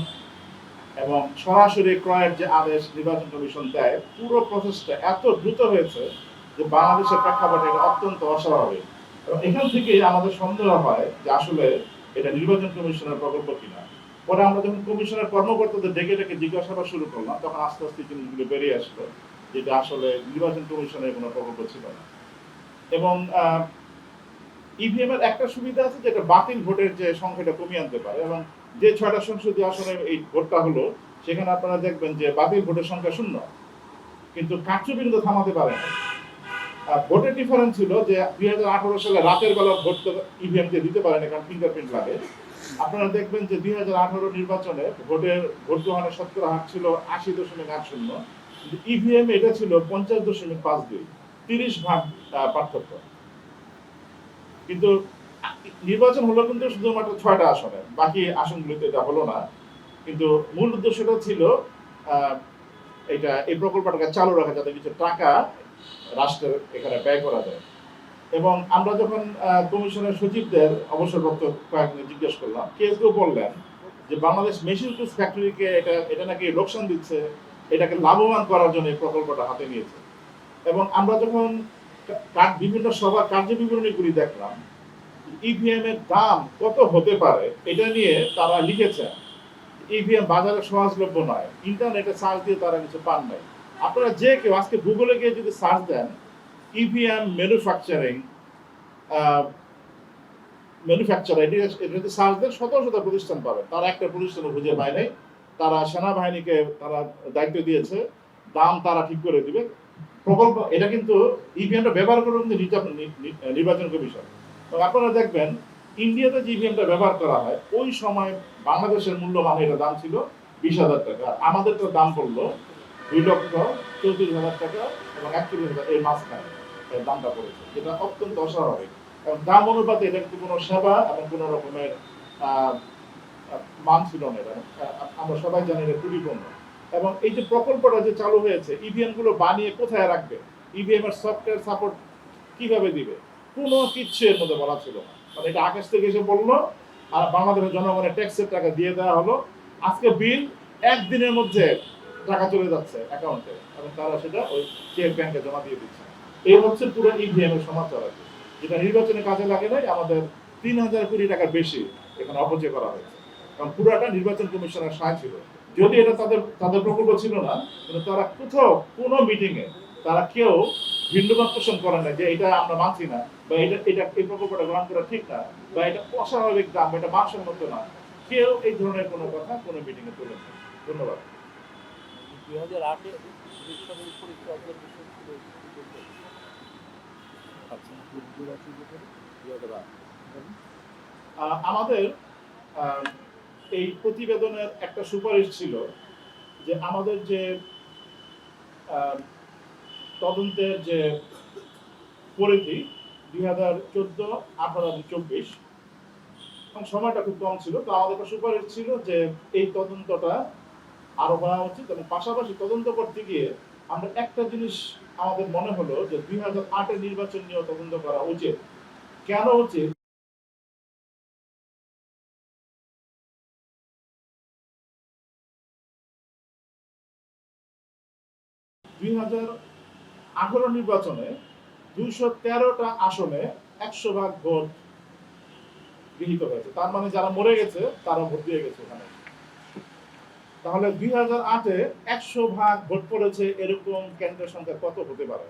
এবং সরাসরি ক্রয়ের যে আদেশ নির্বাচন কমিশন দেয়, পুরো প্রসেসটা এত দ্রুত হয়েছে যে বাংলাদেশের প্রেক্ষাপটে এটা অত্যন্ত অস্বাভাবিক। এবং এখান থেকে আমাদের সন্দেহ হয় যে আসলে এটা নির্বাচন কমিশনের প্রকল্প কিনা। পরে আমরা যখন কমিশনের কর্মকর্তাদের ডেকে জিজ্ঞাসাবাদ শুরু করলাম তখন আস্তে আস্তে জিনিসগুলো বেরিয়ে আসলো যেটা আসলে নির্বাচন কমিশনের কোনো প্রকল্প ছিল না। এবং ইভিএম এর একটা সুবিধা আছে যেটা বাতিল ভোটের যে সংখ্যাটা কমিয়ে আনতে পারে, এবং যে 6টা সংসদীয় আসনে এই ভোটটা হলো সেখানে আপনারা দেখবেন যে বাতিল ভোটের সংখ্যা 0, কিন্তু কারচুপি কিন্তু থামাতে পারে না। ভোটের ডিফারেন্স ছিল যে 2018 সালে রাতের বেলা ভোট ইভিএম কে দিতে পারে না, কারণ ফিঙ্গারপ্রিন্ট লাগে। আপনারা দেখবেন যে 2018 নির্বাচনে ভোট গ্রহণের শতকরা হার ছিল 80.80, কিন্তু ইভিএম এটা ছিল 50.52, 30 ভাগ পার্থক্য। কিন্তু নির্বাচন হলো কিন্তু শুধুমাত্র 6টা আসনে, বাকি আসনগুলিতে এটা হলো না। কিন্তু মূল উদ্দেশ্যটা ছিল এটা এই প্রকল্পটাকে চালু রাখা, যাতে কিছু টাকা রাষ্ট্রের এখানে ব্যয় করা যায়। এবং আমরা যখন কমিশনের সচিবদের অবসরপ্রাপ্ত কয়েকদিন জিজ্ঞেস করলাম, কেউ কেউ বললেন যে বাংলাদেশ মেশিন টুলস ফ্যাক্টরিকে এটা নাকি লোকসান দিচ্ছে, এটাকে লাভবান করার জন্য এই প্রকল্পটা হাতে নিয়েছে। এবং আমরা যখন বিভিন্ন সভা কার্য বিবরণীগুলি দেখলাম, ইভিএম এর দাম কত হতে পারে এটা নিয়ে তারা লিখেছেন। ইভিএম বাজারে সহজলভ্য নয়, ইন্টারনেটে সার্চ দিয়ে তারা কিছু পান নাই। আপনারা যে কেউ আজকে গুগলে গিয়ে যদি সার্চ দেন ইভিএম ম্যানুফ্যাকচারিং এটাতে সার্চ দেন, শত শত প্রতিষ্ঠান পাবেন, তারা একটা প্রতিষ্ঠানও খুঁজে পায় নাই। তারা সেনাবাহিনীকে তারা দায়িত্ব দিয়েছে, দাম তারা ঠিক করে দিবে। প্রকল্প এটা কিন্তু ইভিএমটা ব্যবহার করে কিন্তু নির্বাচন কমিশন। তো আপনারা দেখবেন ইন্ডিয়াতে যে ইভিএমটা ব্যবহার করা হয় ওই সময় বাংলাদেশের মূল্যমান এটা দাম ছিল 20,000 টাকা, আমাদের তো দাম পড়লো 2,34,000 টাকা এবং 41,000, এর মাঝখানে এর দামটা পড়েছে, যেটা অত্যন্ত অস্বাভাবিক। এবং দাম অনুপাতে এটা কিন্তু কোনো সেবা এবং কোনো রকমের মান ছিল না। আমরা সবাই জানি এটা ত্রুটিপূর্ণ। এবং এই যে প্রকল্পটা যে চালু হয়েছে, ইভিএম গুলো বানিয়ে কোথায় রাখবে, ইভিএম এর সফটওয়্যার সাপোর্ট কিভাবে দিবে, কোনো কিচ্ছু এর মধ্যে বলা ছিল না। মানে এটা আকাশ থেকে এসে বললো আর বাংলাদেশের জনগণের ট্যাক্সের টাকা দিয়ে দেওয়া হলো। আজকে বিল একদিনের মধ্যে টাকা চলে যাচ্ছে অ্যাকাউন্টে এবং তারা সেটা ওই চেক ব্যাংকে জমা দিয়ে দিচ্ছে। এই হচ্ছে পুরো ইভিএম এর সমাচার, যেটা নির্বাচনে কাজে লাগে নাই। আমাদের 3,000 কোটি টাকার বেশি এখানে অপচয় করা হয়েছে, কারণ পুরাটা নির্বাচন কমিশনের সাহায্য ছিল। যদি এটা তাদের প্রকল্প ছিল না, কিন্তু তারা কোথাও কোনো মিটিং এ তারা কেউ ভিন্নমত পোষণ করে না যে এটা আমরা মানছি না, বা এটা এই প্রকল্পটা গ্রহণ করা ঠিক না, বা এটা অস্বাভাবিক দাম, এটা মানসম্মত না। কেউ এই ধরনের কোনো কথা কোনো মিটিং এ তোলেন না। ধন্যবাদ। 2008-এ বিশ্ববিদ্যালয় পরীক্ষা অবজারভেশন ছিল আমাদের এই প্রতিবেদনের একটা সুপারিশ ছিল যে আমাদের যে তদন্তের যে পরিধি 2014, 18, 24, সময়টা খুব কম ছিল। তো আমাদের একটা সুপারিশ ছিল যে এই তদন্তটা আরো হওয়া উচিত, এবং পাশাপাশি তদন্ত করতে গিয়ে আমরা একটা জিনিস আমাদের মনে হলো যে 2008-এর নির্বাচন নিয়ে তদন্ত করা উচিত। কেন উচিত? 2018 নির্বাচনে 213টা আসনে 100% ভোট গৃহীত হয়েছে। তার মানে যারা মরে গেছে তারা ভোট দিয়ে গেছে ওখানে। তাহলে 2008-এ 100% ভোট পড়েছে এরকম কেন্দ্রের সংখ্যা কত হতে পারে?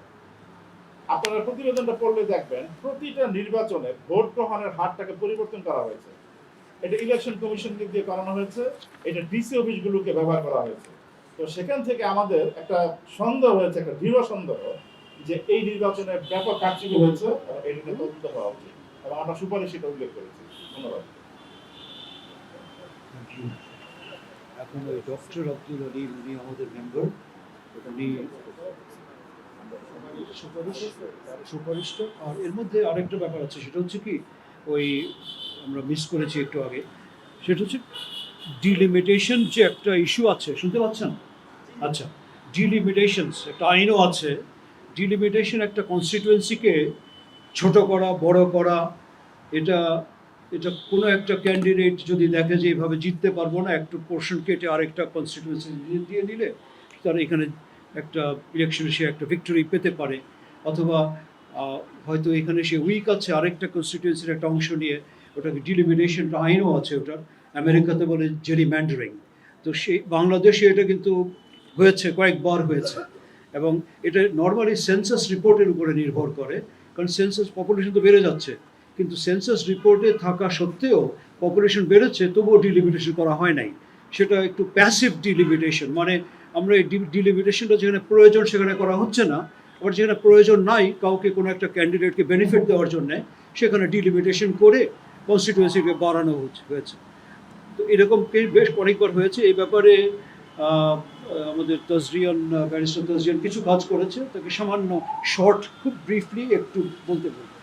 আপনারা প্রতিবেদনটা পড়লে দেখবেন প্রতিটা নির্বাচনে ভোট গ্রহণের হারটাকে পরিবর্তন করা হয়েছে। এটা ইলেকশন কমিশনকে দিয়ে করানো হয়েছে, এটা ডিসি অফিসগুলোকে ব্যবহার করা হয়েছে। তো সেখান থেকে আমাদের একটা সন্দেহ হয়েছে, একটা দৃঢ় সন্দেহ যে এই নির্বাচনে ব্যাপক কারচুপি হয়েছে, এটা নিয়ে তদন্ত হওয়া উচিত, এবং আমরা সুপারিশ এটা উল্লেখ করেছি। ধন্যবাদ। এখন ওই ডক্টর আব্দুল আলিম, উনি আমাদের মেম্বার, উনি সুপারিশটা। আর এর মধ্যে আরেকটা ব্যাপার আছে, সেটা হচ্ছে কি ওই আমরা মিস করেছি একটু আগে, সেটা হচ্ছে ডিলিমিটেশন যে একটা ইস্যু আছে, শুনতে পাচ্ছেন? আচ্ছা, ডিলিমিটেশনস একটা আইনও আছে। ডিলিমিটেশন একটা কনস্টিটুয়েন্সিকে ছোট করা, বড় করা, এটা এটা কোনো একটা ক্যান্ডিডেট যদি দেখে যে এইভাবে জিততে পারবো না, একটু পোর্শন কেটে আরেকটা কনস্টিটুয়েন্সি দিয়ে দিলে তার এখানে একটা ইলেকশনে সে একটা ভিক্টরি পেতে পারে, অথবা হয়তো এখানে সে উইক আছে, আরেকটা কনস্টিটুয়েন্সির একটা অংশ নিয়ে, ওটাকে ডিলিমিটেশনটা আইনও আছে ওটার, আমেরিকাতে বলে জেরিম্যান্ডারিং। তো সেই বাংলাদেশে এটা কিন্তু হয়েছে, কয়েকবার হয়েছে, এবং এটা নর্মালি সেন্সাস রিপোর্টের উপরে নির্ভর করে, কারণ সেন্সাস পপুলেশন তো বেড়ে যাচ্ছে, কিন্তু সেন্সাস রিপোর্টে থাকা সত্ত্বেও পপুলেশন বেড়েছে, তবুও ডিলিমিটেশন করা হয় নাই। সেটা একটু প্যাসিভ ডিলিমিটেশন, মানে আমরা এই ডিলিমিটেশনটা যেখানে প্রয়োজন সেখানে করা হচ্ছে না, আবার যেখানে প্রয়োজন নাই কাউকে কোনো একটা ক্যান্ডিডেটকে বেনিফিট দেওয়ার জন্যে সেখানে ডিলিমিটেশন করে কনস্টিটুয়েন্সিকে বাড়ানো হয়েছে। তো এরকম বেশ অনেকবার হয়েছে। এই ব্যাপারে আমাদের তাজরিয়ান, ব্যারিস্টার তাজরিয়ান কিছু কাজ করেছে, তাকে সামান্য শর্ট, খুব ব্রিফলি একটু বলতে বলবো।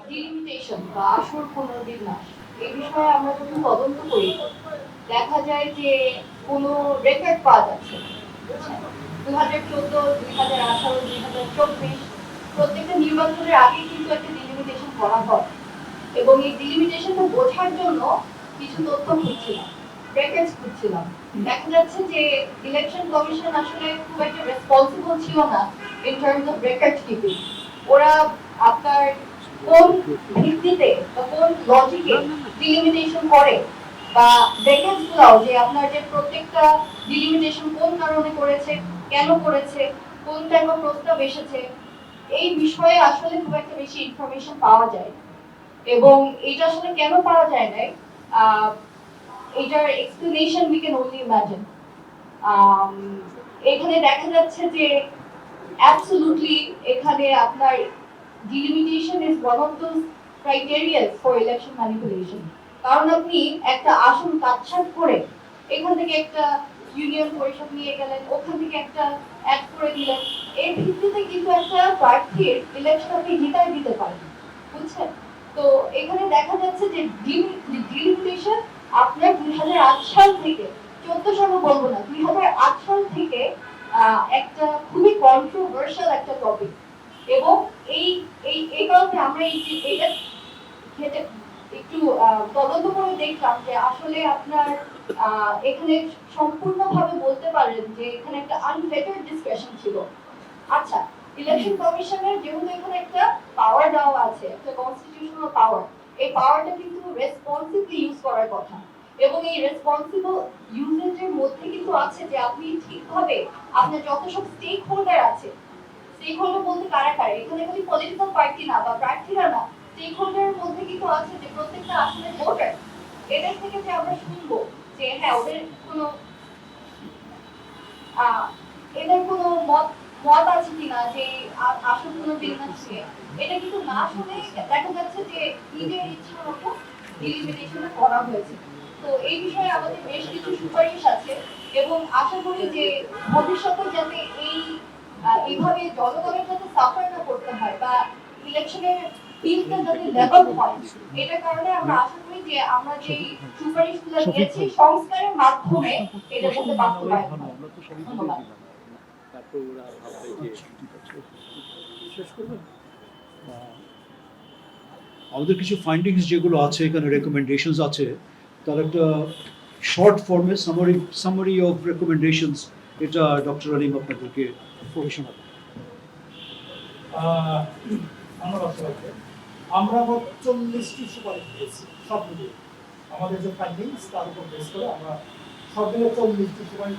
ডিলিমিটেশন বা আসল পুনর্বিন্যাস এই বিষয়ে আমরা যখন তদন্ত করি দেখা যায় যে কোনো রেকর্ড পাওয়া যাচ্ছে না। 2014, 2018, 2024 প্রত্যেকটা নির্বাচনের আগে কিন্তু একটা ডিলিমিটেশন করা হয় এবং এই ডিলিমিটেশনটা বোঝার জন্য কিছু তথ্য খুঁজছিলাম, রেকর্ডস খুঁজছিলাম। দেখা যাচ্ছে যে ইলেকশন কমিশন আসলে খুব একটা রেসপন্সিবল ছিল না in terms of record keeping. ওরা আপনার কোন ভিত্তিতে বা কোন লজিকে ডিলিমিটেশন করে বা রেকর্ডস গুলাও যে আপনার যে প্রত্যেকটা ডিলিমিটেশন কোন কারণে করেছে, কেন করেছে, কোন টাইপের প্রস্তাব এসেছে, এই বিষয়ে আসলে খুব একটা বেশি ইনফরমেশন পাওয়া যায় না। এবং এটা আসলে কেন পাওয়া যায় না, এটার explanation we can only imagine. এখানে দেখা যাচ্ছে যে অ্যাবসলিউটলি এখানে আপনার delimitation is one of those criteria for election manipulation. কারণ আপনি একটা আসন কাটছাঁট করে এখান থেকে একটা ইউনিয়ন পরিষদ নিয়ে গেলেন, ওখান থেকে একটা অ্যাড করে দিলেন, এর ভিত্তিতে কিন্তু একটা প্রার্থীর ইলেকশন আপনি জিতায় দিতে পারেন, বুঝছেন? তো এখানে দেখা যাচ্ছে যে ডিলিমিটেশন আপনার 2008 সাল থেকে, 14 সালও বলবো না, 2008 সাল থেকে একটা খুবই কন্ট্রোভার্সিয়াল একটা টপিক। এবং এই এই কারণে আমরা এটা খেতে একটু তদন্ত করে দেখলাম যে আসলে আপনার এখানে সম্পূর্ণভাবে বলতে পারেন যে এখানে একটা আনফেটার্ড ডিসকাশন ছিল। আচ্ছা, ইলেকশন কমিশনের যেহেতু এখানে একটা পাওয়ার দেওয়া আছে, একটা কনস্টিটিউশনাল পাওয়ার, এই পাওয়ারটা কিন্তু রেসপন্সিবলি ইউজ করার কথা। এবং এই রেসপন্সিবল ইউজেজের মধ্যে কিন্তু আছে যে আপনি ঠিকভাবে আপনার যত সব স্টেক হোল্ডার আছে, স্টেক হোল্ডার বলতে কারা কারা, এখানে খালি পলিটিক্যাল পার্টি না বা প্রার্থীরা না, স্টেক হোল্ডারের মধ্যে কিন্তু আছে যে প্রত্যেকটা আসনের ভোটার। এদের থেকে যে আমরা শুনবো যে হ্যাঁ ওদের কোনো এদের কোনো মত মত আছে কিনা যে আসল কোনো বিজনেস নিয়ে, এটা কিন্তু না শুনে দেখা যাচ্ছে যে নিজের ইচ্ছা মতো ডিলিমিটেশন করা হয়েছে। তো এই বিষয়ে আমাদের বেশ কিছু সুপারিশ আছে এবং আশা করি যে ভবিষ্যতে যাতে এইভাবে জনগণের যাতে সাফার না করতে হয় বা ইলেকশনের ফিল্ডটা যাতে ডেভেলপ হয়, এটার কারণে আমরা আশা করি যে আমরা যে সুপারিশগুলো দিয়েছি সংস্কারের মাধ্যমে এটা যাতে বাস্তবায়ন হয়। ধন্যবাদ। আমাদের কিছু ফাইন্ডিংস যেগুলো আছে এখানে, রেকমেন্ডেশনস আছে, তার একটা শর্ট ফর্মে সামারি অফ রেকমেন্ডেশনস, এটা ডক্টর আলিম আপনাদেরকে প্রফেশনাল। ধন্যবাদ সবাইকে। আমরা মোট 40টি সুপারিশ দিয়েছি সব মিলিয়ে। আমাদের যে ফাইন্ডিংস তার উপর বেস করে আমরা সব মিলিয়ে 40টি সুপারিশ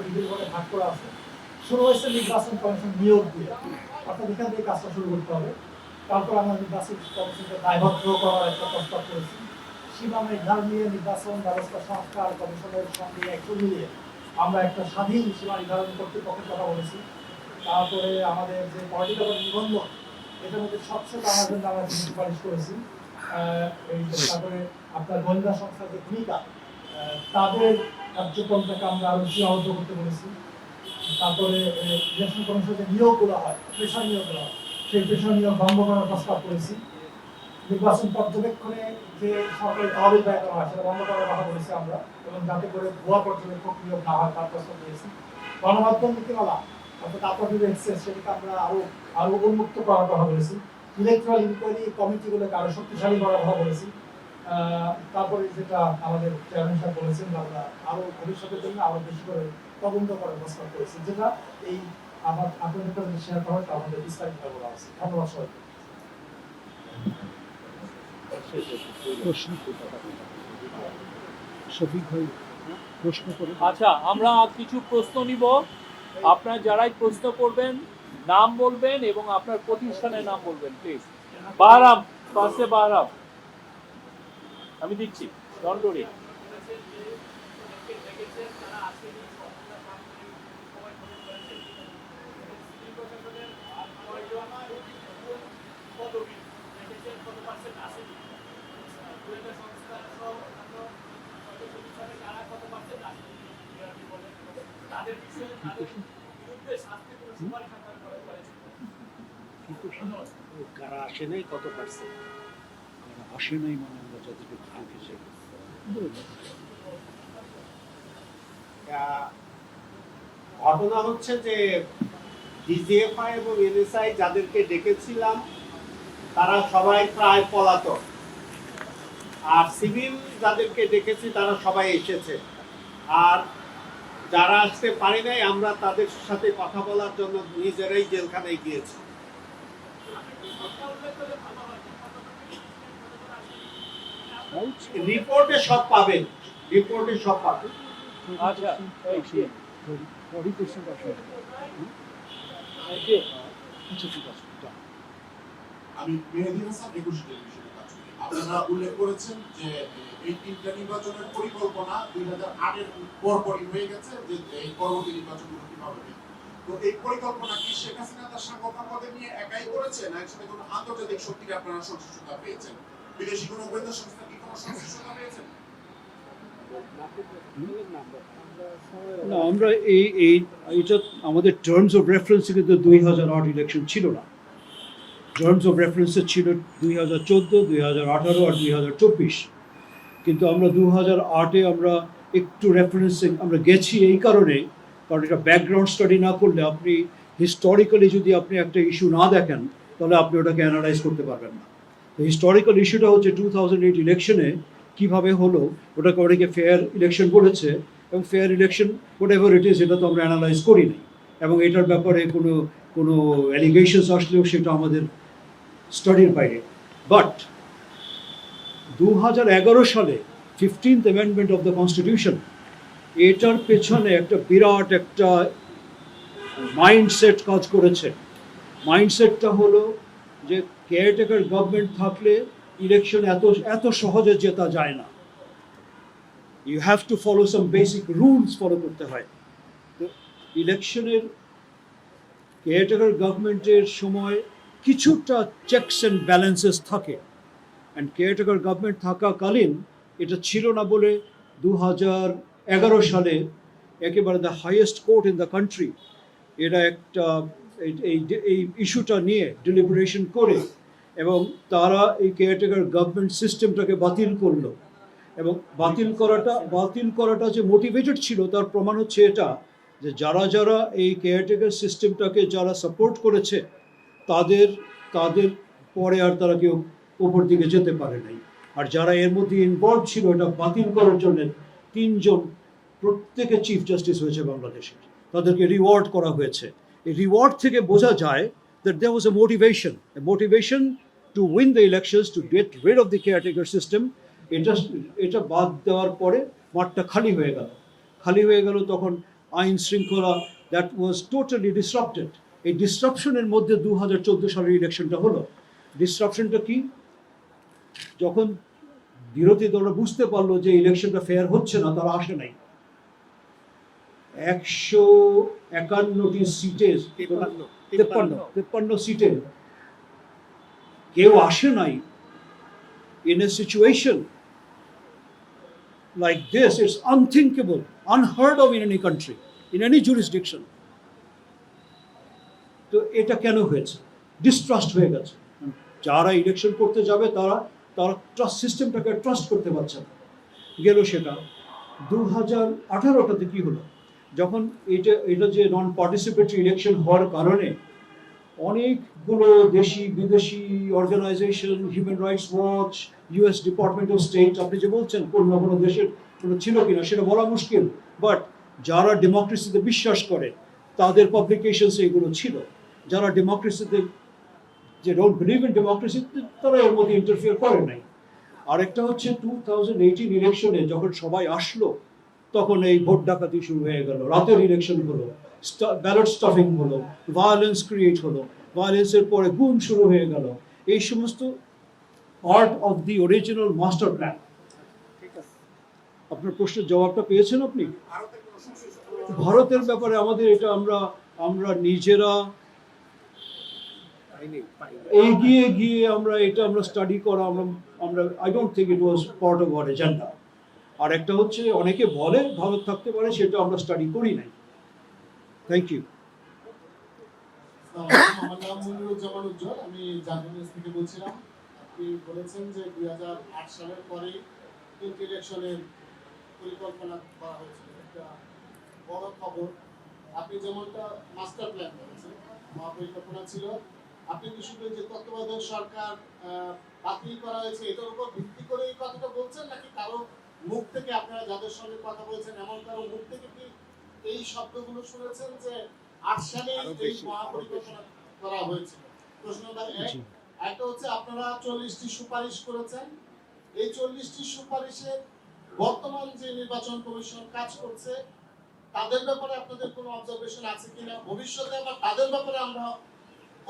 বিভিন্নভাবে ভাগ করা আছে। শুরু হয়েছে নির্বাচন কমিশন নিয়োগ দিয়ে, অর্থাৎ এখান থেকে কাজটা শুরু করতে হবে। তারপর আমরা নির্বাচন কমিশনকে দায়বদ্ধ করার একটা প্রস্তাব করেছি। সীমা নির্ধারণ নিয়ে নির্বাচন ব্যবস্থা সংস্কার কমিশনের সঙ্গে একটু মিলিয়ে আমরা একটা স্বাধীন সীমা নির্ধারণ কর্তৃপক্ষের কথা বলেছি। তারপরে আমাদের যে পলিটিক্যাল নিবন্ধন, এটার মধ্যে স্বচ্ছতা আনার জন্য আমরা কিছু সুপারিশ করেছি। তারপরে আপনার গোয়েন্দা সংস্থার যে ভূমিকা, তাদের কার্যক্রমটাকে আমরা আরো সীমাবদ্ধ করতে বলেছি। তারপরে ইলেকশন কমিশনের যে নিয়োগগুলো হয়, পেশা নিয়োগগুলো হয়, সেই পেশা নিয়োগ বন্ধ করার প্রস্তাব করেছি। নির্বাচন পর্যবেক্ষণে যে সরকারি তহবিল ব্যয় করা হয় সেটা বন্ধ করার কথা বলেছি আমরা, এবং যাতে করে ভুয়া পর্যবেক্ষক নিয়োগ না হয় তার প্রস্তাব দিয়েছি। গণমাধ্যম নীতিমালা অর্থাৎ আপনাদের এক্সেস, সেটাকে আমরা আরো উন্মুক্ত করার কথা বলেছি। ইলেকট্রাল ইনকোয়ারি কমিটিগুলোকে আরো শক্তিশালী করার কথা বলেছি। তারপরে যেটা আমাদের চেয়ারম্যান সাহেব বলেছেন, আমরা আরো ভবিষ্যতের জন্য আরো বেশি করে তদন্ত করার প্রস্তাব করেছি, যেটা এই আপনাদের কাছে শেয়ার করা হয়, আমাদের বিস্তারিত বলা আছে। ধন্যবাদ সবাইকে। শফিক ভাই প্রশ্ন করে। আচ্ছা, আমরা কিছু প্রশ্ন নিব। আপনারা যারাই প্রশ্ন করবেন নাম বলবেন এবং আপনার প্রতিষ্ঠানের নাম বলবেন প্লিজ। বাহরাম, পাশে বাহরাম, আমি দিচ্ছি। ডন্ট ওয়ারি। কারা আসে নাই, কত পার্সেন্ট আসে নাই মানে আমরা যাদেরকে দেখেছি। ঘটনা হচ্ছে যে ডিজিএফআই এবং এনএসআই যাদেরকে ডেকেছিলাম তারা সবাই প্রায় পলাতক, আর সিভিল যাদেরকে ডেকেছি তারা সবাই এসেছে, আর যারা আসতে পারি নাই আমরা তাদের সাথে কথা বলার জন্য নিজেরাই জেলখানায় গিয়েছি। রিপোর্টে সব পাবেন, রিপোর্টে সব পাবেন। আচ্ছা আমি মেহেদী হাসান 21 টেলিভিশনে কাজ করি। আপনারা উল্লেখ করেছেন যে এই তিনটা নির্বাচনের পরিকল্পনা 2008 এর পরপরই হয়ে গেছে, যে এই পরবর্তী নির্বাচনগুলো কিভাবে হবে। তো এই পরিকল্পনা কি শেখ হাসিনা তার সাংবাদিকদের নিয়ে একাই করেছে, না এর সাথে কোনো আন্তর্জাতিক শক্তির আপনারা সংশ্লিষ্টতা পেয়েছেন? বিদেশি কোনো গোয়েন্দা সংস্থা কি কোনো সংশ্লিষ্টতা পেয়েছেন? না, আমরা এইটা আমাদের টার্মস অফ রেফারেন্সে কিন্তু 2008 ইলেকশন ছিল না। টার্মস অফ রেফারেন্সে ছিল 2014, 2018 আর 2024। কিন্তু আমরা 2008-এ আমরা একটু রেফারেন্সিং আমরা গেছি এই কারণে, কারণ এটা ব্যাকগ্রাউন্ড স্টাডি না করলে আপনি হিস্টোরিক্যালি যদি আপনি একটা ইস্যু না দেখেন তাহলে আপনি ওটাকে অ্যানালাইজ করতে পারবেন না। তো হিস্টোরিক্যাল ইস্যুটা হচ্ছে 2008 ইলেকশনে কীভাবে হলো, ওটাকে অনেকে ফেয়ার ইলেকশন বলেছে, এবং fair election what ever it is এটা তো আমরা অ্যানালাইজ করি নাই, এবং এটার ব্যাপারে কোনো অ্যালিগেশনস আসলেও সেটা আমাদের স্টাডির বাইরে। বাট 2011 সালে 15th amendment of the constitution, এটার পেছনে একটা বিরাট একটা মাইন্ডসেট কাজ করেছে। মাইন্ডসেটটা হলো যে কেয়ারটেকার গভর্নমেন্ট থাকলে ইলেকশন এত সহজে জেতা যায় না, you have to follow some basic rules follow করতে হয়। তো ইলেকশনের কেয়ারটেকার গভর্নমেন্টের সময় কিছুটা চেকস অ্যান্ড ব্যালেন্সেস থাকে, অ্যান্ড কেয়ারটেকার গভর্নমেন্ট থাকাকালীন এটা ছিল না বলে 2011 সালে একেবারে the highest court in the country এরা একটা এই ইস্যুটা নিয়ে ডেলিবারেশন করে, এবং তারা এই কেয়ারটেকার গভর্নমেন্ট সিস্টেমটাকে বাতিল করলো। এবং বাতিল করাটা যে মোটিভেটেড ছিল তার প্রমাণ হচ্ছে এটা, যে যারা এই কেয়ারটেকার সিস্টেমটাকে যারা সাপোর্ট করেছে তাদের পরে আর তারা কেউ ওপর দিকে যেতে পারে নাই। আর যারা এর মধ্যে ইনভলভ ছিল এটা বাতিল করার জন্য 3 জন প্রত্যেকে চিফ জাস্টিস হয়েছে বাংলাদেশের, তাদেরকে রিওয়ার্ড করা হয়েছে। এই রিওয়ার্ড থেকে বোঝা যায় that there was a motivation to win the elections, to get rid of the caretaker system. এটা বাদ দেওয়ার পরে মাঠটা খালি হয়ে গেল তখন আইন শৃঙ্খলা দ্যাট ওয়াজ টোটালি ডিসরাপ্টেড। এই ডিসরাপশনের মধ্যে 2014 সালের ইলেকশনটা হলো। ডিসরাপশনটা কি? যখন বিরোধী দলরা বুঝতে পারলো যে ইলেকশনটা ফেয়ার হচ্ছে না, তারা আসে নাই। 151টি সিটে 53 সিটে কেউ আসে নাই। In a situation like this, it's unthinkable, unheard of in any country, in any jurisdiction. তো এটা কেন হয়েছে? ডিস্ট্রাস্ট হয়ে গেছে। যারা ইলেকশন করতে যাবে তারা ট্রাস্ট সিস্টেমটাকে ট্রাস্ট করতে পারছে না। গেল সেটা 2018টাতে কি হলো, যখন এটা যে নন পার্টিসিপেটরি ইলেকশন হওয়ার কারণে অনেকগুলো দেশি বিদেশি organization, human rights watch, US department of state, আপনি যে বলছেন কোনো দেশের কোনো ছিল কিনা সেটা বলা মুশকিল, বাট যারা ডেমোক্রেসিতে বিশ্বাস করে তাদের পাবলিকেশনসে এগুলো ছিল। যারা ডেমোক্রেসিতে যে ডোন্ট বিলিভ ইন ডেমোক্রেসি তারা এর মধ্যে ইন্টারফিয়ার করে নাই। আরেকটা হচ্ছে 2018 ইলেকশনে যখন সবাই আসলো তখন এই ভোট ডাকাতি শুরু হয়ে গেল, রাতের ইলেকশন হলো, ব্যালট স্টাফিং হলো, ভায়োলেন্স ক্রিয়েট হলো, ভায়োলেন্সের পরে গুম শুরু হয়ে গেল। এই সমস্ত part of the original master plan. আপনার প্রশ্নের জবাবটা পেয়েছেন আপনি? ভারতের ব্যাপারে আমাদের এটা আমরা নিজেরা এগিয়ে গিয়ে আমরা স্টাডি করা, আমরা I don't think it was part of our agenda. আর একটা হচ্ছে অনেকে বলে ভারত থাকতে পারে, সেটা আমরা স্টাডি করি নাই। Thank you. আমার নাম মনিরুজ্জামান উজ্জ্বল, আমি জার্মানি থেকে বলছিলাম। আপনি বলেছেন যে 2008 সালের পরে ইলেকশনের পরিকল্পনা করা হয়েছিল, একটা বড় খবর, আপনি যেমনটা মাস্টার প্ল্যান করেছেন, মহাপরিকল্পনা ছিল, আপনি কি শুধু যে তত্ত্বাবধায়ক সরকার বাতিল করা হয়েছে এটার উপর ভিত্তি করে এই কথাটা বলছেন, নাকি কারো মুখ থেকে আপনারা যাদের সঙ্গে কথা বলেছেন এমন কারো মুখ থেকে কি এই শব্দগুলো শুনেছেন যে 8 সালে এই মহাপরিকল্পনা করা হয়েছিল? প্রশ্ন নাম্বার 1। একটা হচ্ছে আপনারা 40টি সুপারিশ করেছেন, এই 40টি সুপারিশের বর্তমান যে নির্বাচন কমিশন কাজ করছে তাদের ব্যাপারে আপনাদের কোনো অবজারভেশন আছে কিনা, ভবিষ্যতে আবার তাদের ব্যাপারে আমরা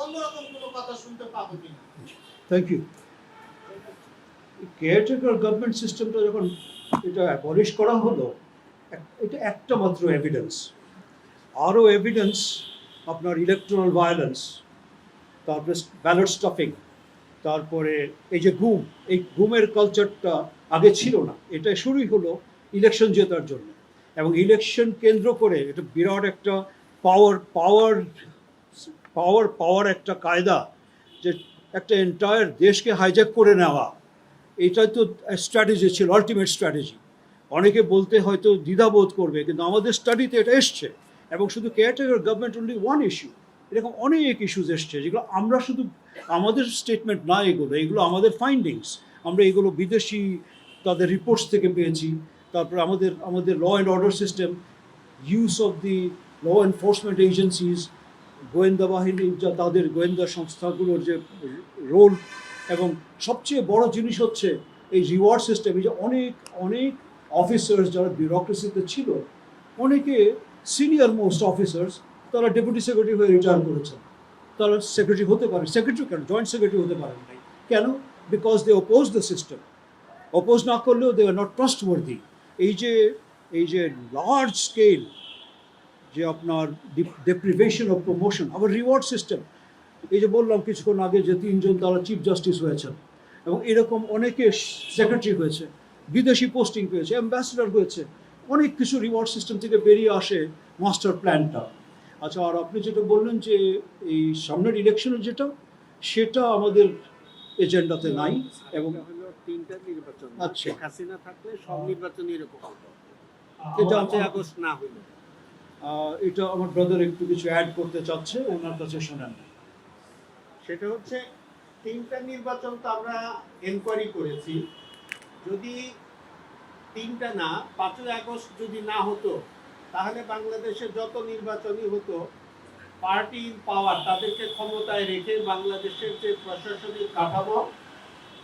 অন্যরকম কোনো কথা শুনতে পাবো কিনা? Thank you. কেয়ারটেকার গভর্নমেন্ট সিস্টেমটা যখন এটা অ্যাবলিশ করা হলো, এটা একটা মাত্র এভিডেন্স। আরও এভিডেন্স আপনার ইলেকট্রাল ভায়োলেন্স, তারপরে ব্যালট স্টাফিং, তারপরে এই যে গুম, এই গুমের কালচারটা আগে ছিল না। এটা শুরুই হলো ইলেকশন জেতার জন্য, এবং ইলেকশন কেন্দ্র করে এটা বিরাট একটা পাওয়ার একটা কায়দা, যে একটা এন্টায়ার দেশকে হাইজ্যাক করে নেওয়া, এটাই তো স্ট্র্যাটেজি ছিল, আলটিমেট স্ট্র্যাটেজি। অনেকে বলতে হয়তো দ্বিধাবোধ করবে, কিন্তু আমাদের স্টাডিতে এটা এসছে। এবং শুধু caretaker government only one is to, এরকম অনেক ইস্যুজ এসছে যেগুলো আমরা শুধু আমাদের স্টেটমেন্ট না, এগুলো আমাদের ফাইন্ডিংস। আমরা এগুলো বিদেশি তাদের রিপোর্টস থেকে পেয়েছি। তারপরে আমাদের law and order system, use of the law enforcement agencies, গোয়েন্দা বাহিনী, যা তাদের গোয়েন্দা সংস্থাগুলোর যে রোল, এবং সবচেয়ে বড় জিনিস হচ্ছে এই রিওয়ার্ড সিস্টেম। এই যে অনেক অফিসার্স যারা বিউরোক্রেসিতে ছিল, অনেকে সিনিয়র মোস্ট অফিসার্স, তারা ডেপুটি সেক্রেটারি হয়ে রিটায়ার করেছেন। তারা সেক্রেটারি হতে পারে, সেক্রেটারি কেন, জয়েন্ট সেক্রেটারি হতে পারেন নাই কেন? Because they oppose the system. Oppose না করলেও দে আর নট ট্রাস্টওয়ার্দি। এই যে লার্জ স্কেল যে আপনার ডেপ্রিভেশন অফ প্রমোশন, আবার রিওয়ার্ড সিস্টেম, এই যে বললাম কিছুক্ষণ আগে যে 3 জন তারা চিফ জাস্টিস হয়েছেন, এবং এরকম অনেকে সেক্রেটারি হয়েছে, বিদেশি পোস্টিং পেয়েছে, অ্যাম্বাসেডর হয়েছে, অনেক কিছু রিওয়ার্ড সিস্টেম থেকে বেরিয়ে আসে মাস্টার প্ল্যানটা। আচ্ছা, আর আপনি যেটা বললেন যে এই সামনের ইলেকশনের যেটা, সেটা আমাদের এজেন্ডাতে নাই। এবং 3টা নির্বাচন, আচ্ছা। শেখ হাসিনা থাকলে সব নির্বাচন এরকম হতো, এটা 5 আগস্ট না হইলো। এটা আমার ব্রাদার একটু কিছু অ্যাড করতে চাচ্ছে, ওনার কাছে শোনেন। সেটা হচ্ছে 3টা নির্বাচন তো আমরা এনকোয়ারি করেছি, যদি 3টা না 5 আগস্ট যদি না হতো, তাহলে বাংলাদেশে যত নির্বাচনই হতো পার্টি ইন পাওয়ার তাদেরকে ক্ষমতায় রেখে বাংলাদেশের যে প্রশাসনিক কাঠামো,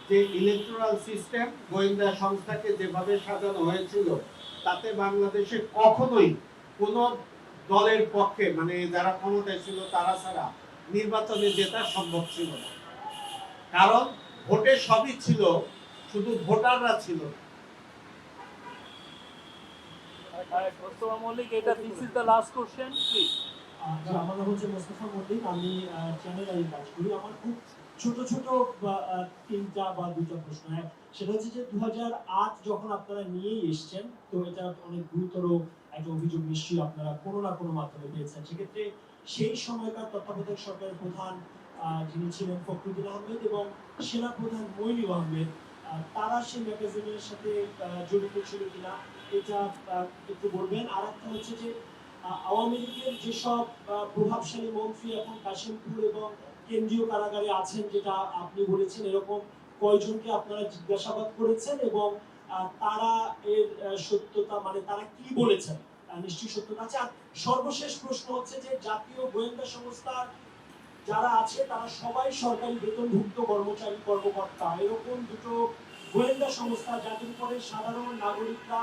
যে ইলেকটোরাল সিস্টেম, গোয়েন্দা সংস্থাকে যেভাবে সাজানো হয়েছিল, তাতে বাংলাদেশে কখনোই কোনো দলের পক্ষে, মানে যারা ক্ষমতায় ছিল তারা ছাড়া নির্বাচনে জেতা সম্ভব ছিল না। কারণ ভোটে সবই ছিল, শুধু ভোটাররা ছিল না। মোস্তফা মল্লিক, এটা this is the last question please. আমার নাম হচ্ছে মোস্তফা মল্লিক, আমি চ্যানেলে কাজ করি। আমার খুব ছোট 3টা বা 2টা প্রশ্ন। সেটা হচ্ছে যে 2008 যখন আপনারা নিয়ে এসছেন, তো এটা অনেক গুরুতর একটা অভিযোগ নিশ্চয়ই আপনারা কোনো না কোনো মাধ্যমে পেয়েছেন। সেক্ষেত্রে সেই সময়কার তত্ত্বাবধায়ক সরকারের প্রধান যিনি ছিলেন ফখরুদ্দিন আহমেদ এবং সেনা প্রধান মইনুল আহমেদ, তারা সেই ম্যাগাজিনের সাথে জড়িত ছিল কিনা এটা একটু বলবেন। আর একটা হচ্ছে যে আওয়ামী লীগের যেসব প্রভাবশালী মন্ত্রী এখন কাশিমপুর এবং কেন্দ্রীয় কারাগারে আছেন, যেটা আপনি বলেছেন, এরকম কয়জনকে আপনারা জিজ্ঞাসাবাদ করেছেন এবং তারা এর সত্যতা, মানে তারা কি বলেছেন, নিশ্চয়ই সত্যতা আছে। আর সর্বশেষ প্রশ্ন হচ্ছে যে জাতীয় গোয়েন্দা সংস্থার যারা আছে তারা সবাই সরকারি বেতনভুক্ত কর্মচারী কর্মকর্তা, এরকম দুটো গোয়েন্দা সংস্থা যাদের উপরে সাধারণ নাগরিকরা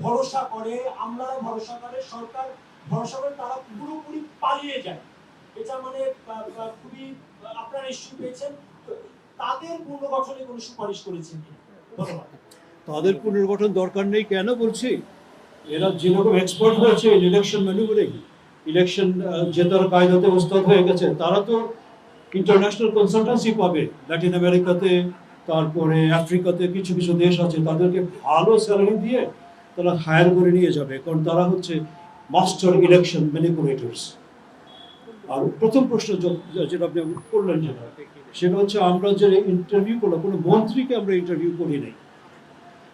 ভরসা করে, আমলারা ভরসা করে, সরকার ভরসা করে, তারা পুরোপুরি পালিয়ে যায়। এটা মানে খুবই, আপনারা ইস্যু পেয়েছেন, তাদের পুনর্গঠনে কোনো সুপারিশ করেছেন কিনা? ধন্যবাদ। তাদের পুনর্গঠন দরকার নেই কেন বলছি, এরা যেরকম এক্সপার্ট হয়েছে ইলেকশন ম্যানুভারিং, ইলেকশন জেতার কায়দাতে ওস্তাদ হয়ে গেছে, তারা তো ইন্টারন্যাশনাল কনসালটেন্সি পাবে ল্যাটিন আমেরিকাতে, তারপরে আফ্রিকাতে কিছু কিছু দেশ আছে, তাদেরকে ভালো স্যালারি দিয়ে তারা হায়ার করে নিয়ে যাবে, কারণ তারা হচ্ছে মাস্টার ইলেকশন ম্যানিপুলেটরস। আর প্রথম প্রশ্ন যেটা আপনি করলেন, সেটা হচ্ছে আমরা যে ইন্টারভিউ করলাম, কোনো মন্ত্রীকে আমরা ইন্টারভিউ করি নাই।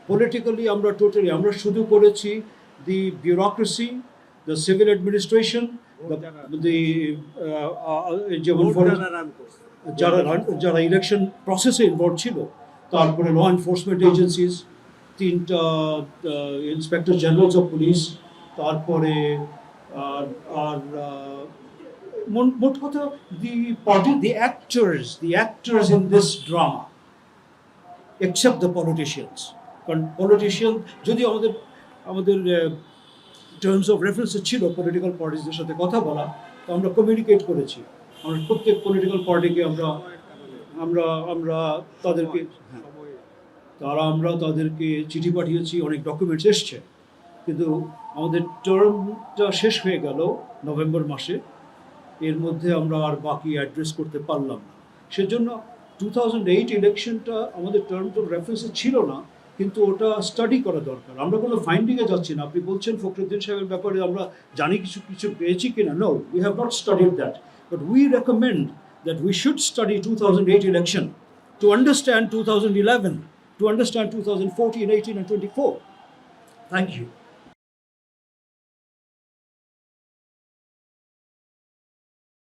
পলিটিক্যালি আমরা শুধু করেছি দি বিউরোক্রেসি, the civil administration, যেমন যারা ইলেকশন প্রসেসে ইনভলভ ছিল, তারপরে ল এনফোর্সমেন্ট এজেন্সিস, 3টা ইন্সপেক্টর জেনারেলস অফ পুলিশ, তারপরে আর মোট কথা the actors in this drama, except the politicians. কারণ পলিটিশিয়ান যদি আমাদের টার্মস অফ রেফারেন্সে ছিল পলিটিক্যাল পার্টিসদের সাথে কথা বলা, তো আমরা কমিউনিকেট করেছি। আমরা প্রত্যেক পলিটিক্যাল পার্টিকে আমরা তাদেরকে তাদেরকে চিঠি পাঠিয়েছি, অনেক ডকুমেন্টস এসছে, কিন্তু আমাদের টার্মটা শেষ হয়ে গেল নভেম্বর মাসে। এর মধ্যে আমরা আর বাকি অ্যাড্রেস করতে পারলাম না। সেজন্য 2008 ইলেকশনটা আমাদের টার্মস অফ রেফারেন্সে ছিল না, কিন্তু ওটা স্টাডি করা দরকার। আমরা কোনো ফাইন্ডিংয়ে যাচ্ছি না। আপনি বলছেন ফখরুদ্দিন সাহেবের ব্যাপারে আমরা জানি কিছু পেয়েছি কিনা, no, we have not studied that, but we recommend that we should study 2008 election to understand 2011, to understand 2014, 18 and 24. Thank you.